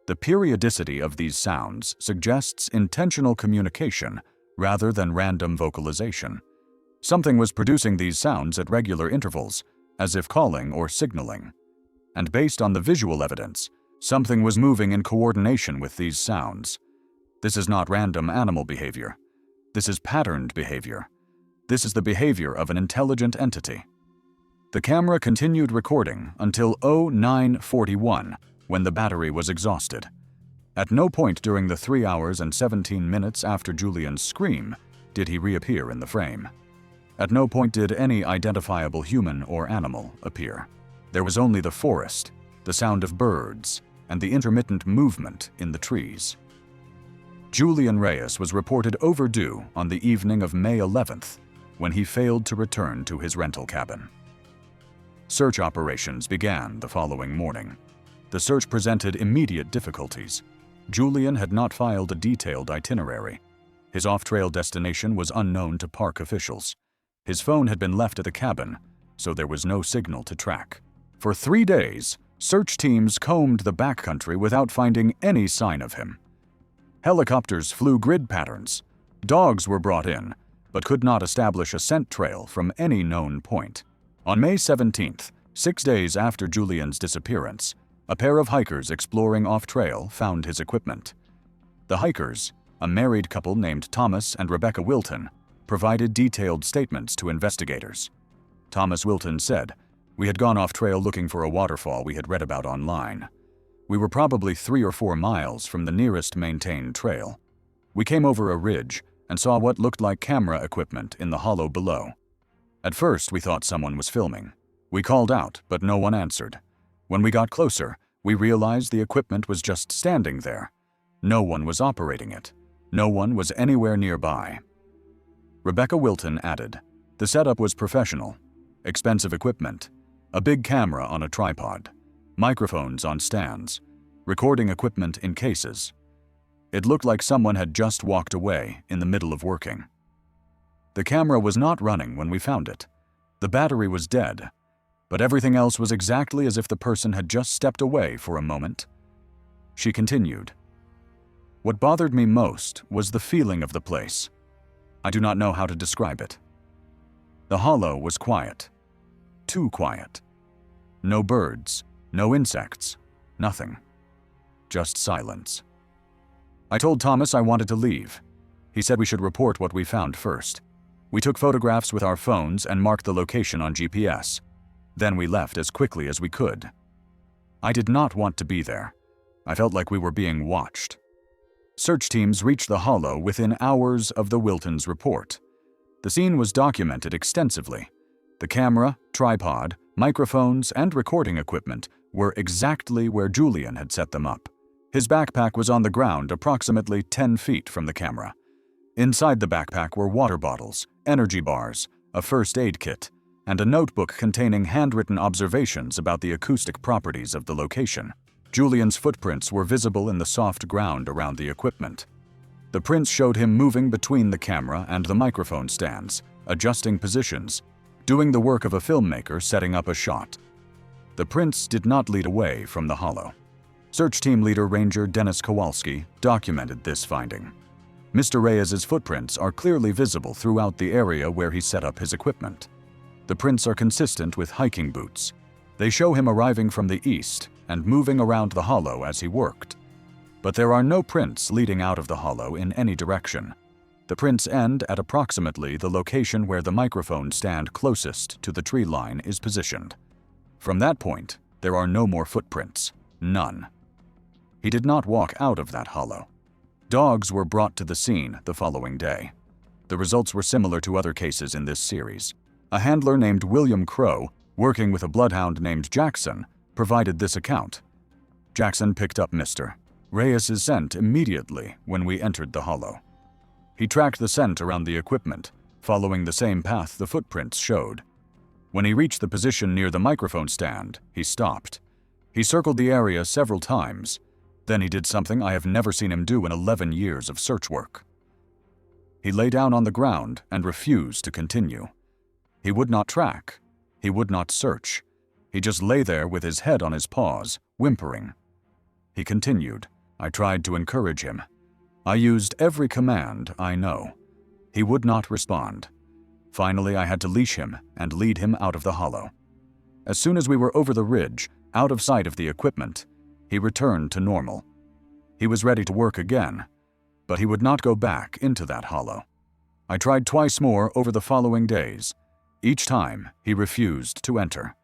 The periodicity of these sounds suggests intentional communication rather than random vocalization. Something was producing these sounds at regular intervals, as if calling or signaling. And based on the visual evidence, something was moving in coordination with these sounds. This is not random animal behavior. This is patterned behavior. This is the behavior of an intelligent entity. The camera continued recording until 09:41, when the battery was exhausted. At no point during the 3 hours and 17 minutes after Julian's scream did he reappear in the frame. At no point did any identifiable human or animal appear. There was only the forest, the sound of birds, and the intermittent movement in the trees. Julian Reyes was reported overdue on the evening of May 11th, when he failed to return to his rental cabin. Search operations began the following morning. The search presented immediate difficulties. Julian had not filed a detailed itinerary. His off-trail destination was unknown to park officials. His phone had been left at the cabin, so there was no signal to track. For 3 days, search teams combed the backcountry without finding any sign of him. Helicopters flew grid patterns. Dogs were brought in, but could not establish a scent trail from any known point. On May 17th, 6 days after Julian's disappearance, a pair of hikers exploring off-trail found his equipment. The hikers, a married couple named Thomas and Rebecca Wilton, provided detailed statements to investigators. Thomas Wilton said, "We had gone off-trail looking for a waterfall we had read about online. We were probably 3 or 4 miles from the nearest maintained trail. We came over a ridge and saw what looked like camera equipment in the hollow below. At first, we thought someone was filming. We called out, but no one answered. When we got closer, we realized the equipment was just standing there. No one was operating it. No one was anywhere nearby." Rebecca Wilton added, "The setup was professional. Expensive equipment, a big camera on a tripod, microphones on stands, recording equipment in cases. It looked like someone had just walked away in the middle of working." The camera was not running when we found it. The battery was dead, but everything else was exactly as if the person had just stepped away for a moment. She continued. What bothered me most was the feeling of the place. I do not know how to describe it. The hollow was quiet. Too quiet. No birds, no insects, nothing. Just silence. I told Thomas I wanted to leave. He said we should report what we found first. We took photographs with our phones and marked the location on GPS. Then we left as quickly as we could. I did not want to be there. I felt like we were being watched. Search teams reached the hollow within hours of the Wiltons' report. The scene was documented extensively. The camera, tripod, microphones, and recording equipment were exactly where Julian had set them up. His backpack was on the ground approximately 10 feet from the camera. Inside the backpack were water bottles, energy bars, a first aid kit, and a notebook containing handwritten observations about the acoustic properties of the location. Julian's footprints were visible in the soft ground around the equipment. The prints showed him moving between the camera and the microphone stands, adjusting positions, doing the work of a filmmaker setting up a shot. The prints did not lead away from the hollow. Search Team Leader Ranger Dennis Kowalski documented this finding. Mr. Reyes's footprints are clearly visible throughout the area where he set up his equipment. The prints are consistent with hiking boots. They show him arriving from the east and moving around the hollow as he worked. But there are no prints leading out of the hollow in any direction. The prints end at approximately the location where the microphone stand closest to the tree line is positioned. From that point, there are no more footprints. None. He did not walk out of that hollow. Dogs were brought to the scene the following day. The results were similar to other cases in this series. A handler named William Crow, working with a bloodhound named Jackson, provided this account. Jackson picked up Mr. Reyes's scent immediately when we entered the hollow. He tracked the scent around the equipment, following the same path the footprints showed. When he reached the position near the microphone stand, he stopped. He circled the area several times. Then he did something I have never seen him do in 11 years of search work. He lay down on the ground and refused to continue. He would not track. He would not search. He just lay there with his head on his paws, whimpering. He continued. I tried to encourage him. I used every command I know. He would not respond. Finally, I had to leash him and lead him out of the hollow. As soon as we were over the ridge, out of sight of the equipment, he returned to normal. He was ready to work again, but he would not go back into that hollow. I tried twice more over the following days. Each time, he refused to enter.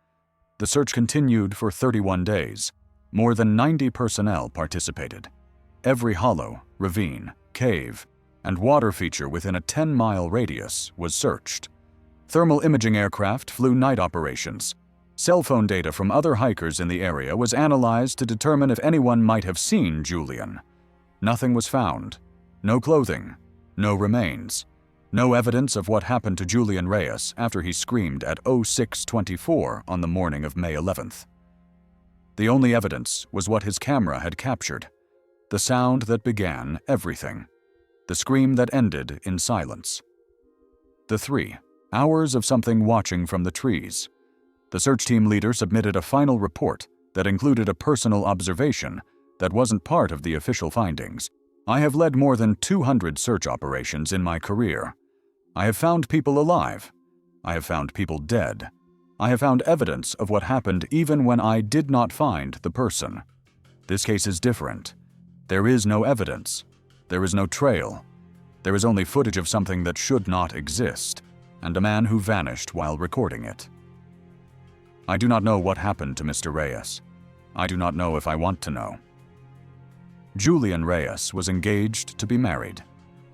The search continued for 31 days. More than 90 personnel participated. Every hollow, ravine, cave, and water feature within a 10-mile radius was searched. Thermal imaging aircraft flew night operations. Cell phone data from other hikers in the area was analyzed to determine if anyone might have seen Julian. Nothing was found. No clothing. No remains. No evidence of what happened to Julian Reyes after he screamed at 06:24 on the morning of May 11th. The only evidence was what his camera had captured. The sound that began everything. The scream that ended in silence. The 3 hours of something watching from the trees. The search team leader submitted a final report that included a personal observation that wasn't part of the official findings. I have led more than 200 search operations in my career. I have found people alive. I have found people dead. I have found evidence of what happened even when I did not find the person. This case is different. There is no evidence. There is no trail. There is only footage of something that should not exist, and a man who vanished while recording it. I do not know what happened to Mr. Reyes. I do not know if I want to know. Julian Reyes was engaged to be married.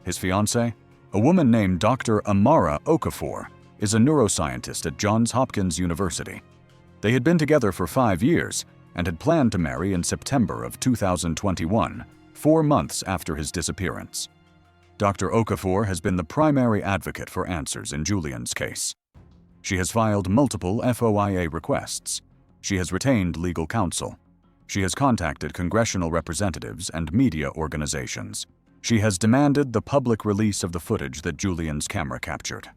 His fiancée, a woman named Dr. Amara Okafor, is a neuroscientist at Johns Hopkins University. They had been together for 5 years and had planned to marry in September of 2021, 4 months after his disappearance. Dr. Okafor has been the primary advocate for answers in Julian's case. She has filed multiple FOIA requests. She has retained legal counsel. She has contacted congressional representatives and media organizations. She has demanded the public release of the footage that Julian's camera captured.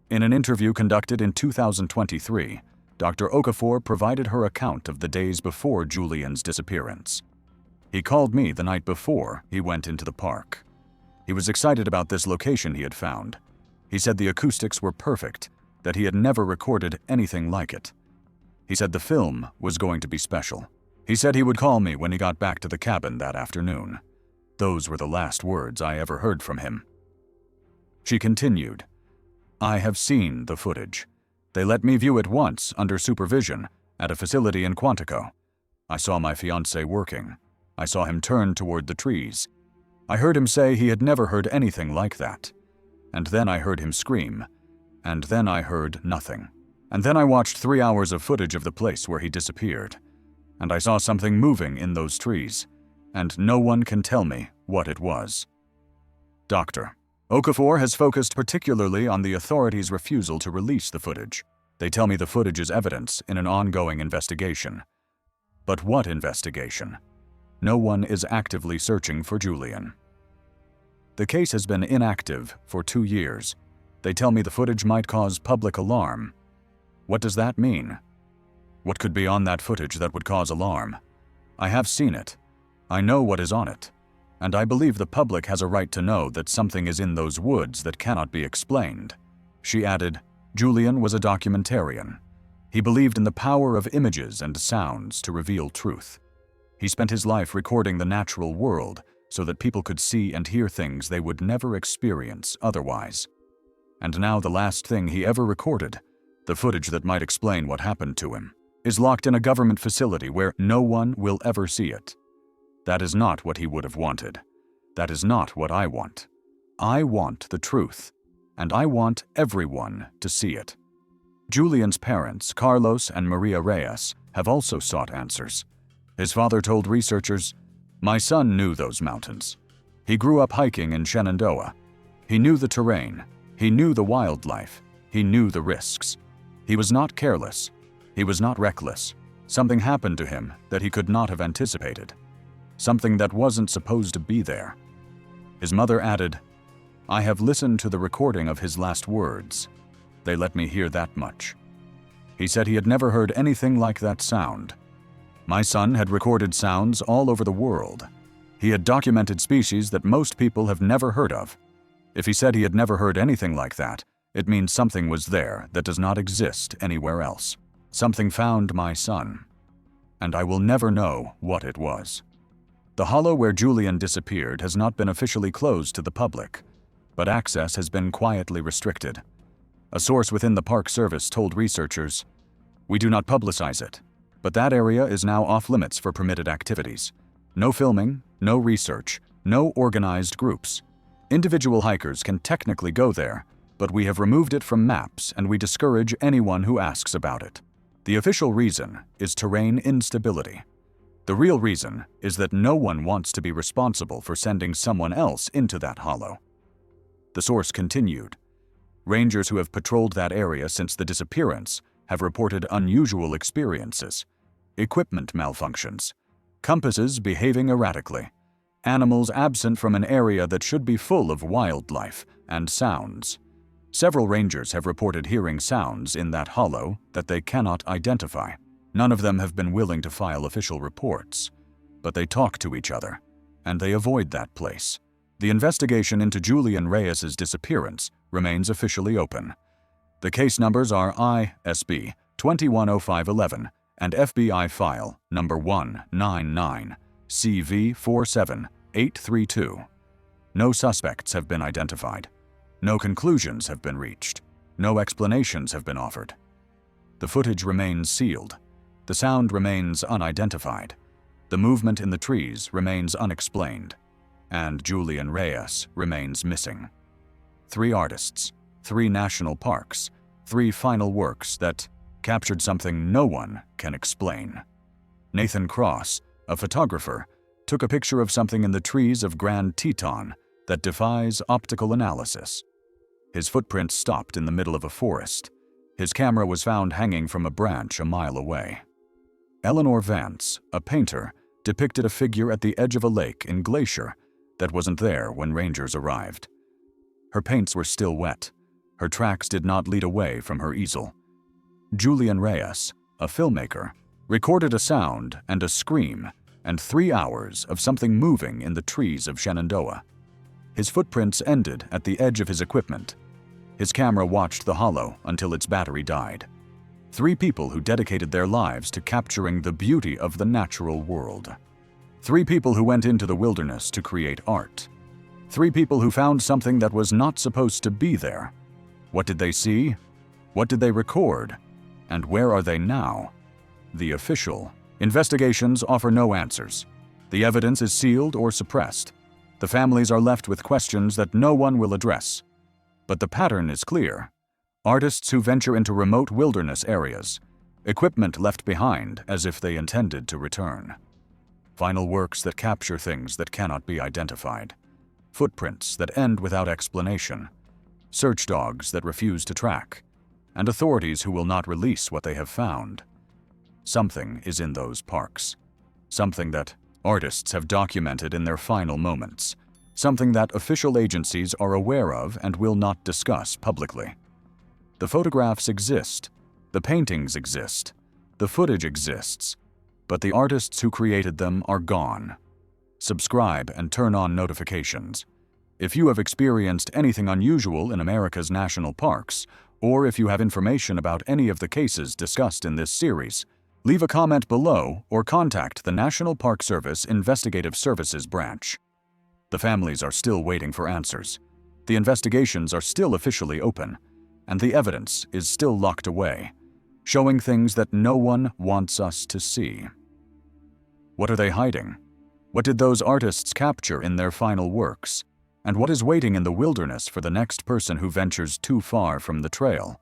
In an interview conducted in 2023, Dr. Okafor provided her account of the days before Julian's disappearance. He called me the night before he went into the park. He was excited about this location he had found. He said the acoustics were perfect, that he had never recorded anything like it. He said the film was going to be special. He said he would call me when he got back to the cabin that afternoon. Those were the last words I ever heard from him. She continued, "I have seen the footage. They let me view it once under supervision at a facility in Quantico. I saw my fiancé working. I saw him turn toward the trees. I heard him say he had never heard anything like that. And then I heard him scream. And then I heard nothing. And then I watched 3 hours of footage of the place where he disappeared. And I saw something moving in those trees. And no one can tell me what it was." Dr. Okafor has focused particularly on the authorities' refusal to release the footage. They tell me the footage is evidence in an ongoing investigation. But what investigation? No one is actively searching for Julian. The case has been inactive for 2 years. They tell me the footage might cause public alarm. What does that mean? What could be on that footage that would cause alarm? I have seen it. I know what is on it. And I believe the public has a right to know that something is in those woods that cannot be explained. She added, Julian was a documentarian. He believed in the power of images and sounds to reveal truth. He spent his life recording the natural world so that people could see and hear things they would never experience otherwise. And now the last thing he ever recorded, the footage that might explain what happened to him, is locked in a government facility where no one will ever see it. That is not what he would have wanted. That is not what I want. I want the truth, and I want everyone to see it. Julian's parents, Carlos and Maria Reyes, have also sought answers. His father told researchers, "My son knew those mountains. He grew up hiking in Shenandoah. He knew the terrain. He knew the wildlife. He knew the risks. He was not careless. He was not reckless. Something happened to him that he could not have anticipated. Something that wasn't supposed to be there." His mother added, "I have listened to the recording of his last words. They let me hear that much." He said he had never heard anything like that sound. "My son had recorded sounds all over the world. He had documented species that most people have never heard of. If he said he had never heard anything like that, it means something was there that does not exist anywhere else. Something found my son. And I will never know what it was." The hollow where Julian disappeared has not been officially closed to the public, but access has been quietly restricted. A source within the Park Service told researchers, "We do not publicize it, but that area is now off-limits for permitted activities. No filming, no research, no organized groups. Individual hikers can technically go there, but we have removed it from maps and we discourage anyone who asks about it. The official reason is terrain instability. The real reason is that no one wants to be responsible for sending someone else into that hollow." The source continued, "Rangers who have patrolled that area since the disappearance have reported unusual experiences, equipment malfunctions, compasses behaving erratically, animals absent from an area that should be full of wildlife and sounds. Several rangers have reported hearing sounds in that hollow that they cannot identify. None of them have been willing to file official reports, but they talk to each other, and they avoid that place. The investigation into Julian Reyes's disappearance remains officially open. The case numbers are ISB 210511 and FBI file number 199 CV 47832. No suspects have been identified. No conclusions have been reached. No explanations have been offered. The footage remains sealed. The sound remains unidentified. The movement in the trees remains unexplained. And Julian Reyes remains missing. 3 artists, 3 national parks, 3 final works that captured something no one can explain. Nathan Cross, a photographer, took a picture of something in the trees of Grand Teton that defies optical analysis. His footprints stopped in the middle of a forest. His camera was found hanging from a branch a mile away. Eleanor Vance, a painter, depicted a figure at the edge of a lake in Glacier that wasn't there when rangers arrived. Her paints were still wet. Her tracks did not lead away from her easel. Julian Reyes, a filmmaker, recorded a sound and a scream and 3 hours of something moving in the trees of Shenandoah. His footprints ended at the edge of his equipment. His camera watched the hollow until its battery died. 3 people who dedicated their lives to capturing the beauty of the natural world. 3 people who went into the wilderness to create art. 3 people who found something that was not supposed to be there. What did they see? What did they record? And where are they now? The official investigations offer no answers. The evidence is sealed or suppressed. The families are left with questions that no one will address. But the pattern is clear. Artists who venture into remote wilderness areas, equipment left behind as if they intended to return. Final works that capture things that cannot be identified. Footprints that end without explanation. Search dogs that refuse to track. And authorities who will not release what they have found. Something is in those parks. Something that artists have documented in their final moments. Something that official agencies are aware of and will not discuss publicly. The photographs exist. The paintings exist. The footage exists. But the artists who created them are gone. Subscribe and turn on notifications. If you have experienced anything unusual in America's national parks, or if you have information about any of the cases discussed in this series, leave a comment below or contact the National Park Service Investigative Services Branch. The families are still waiting for answers. The investigations are still officially open, and the evidence is still locked away, showing things that no one wants us to see. What are they hiding? What did those artists capture in their final works? And what is waiting in the wilderness for the next person who ventures too far from the trail?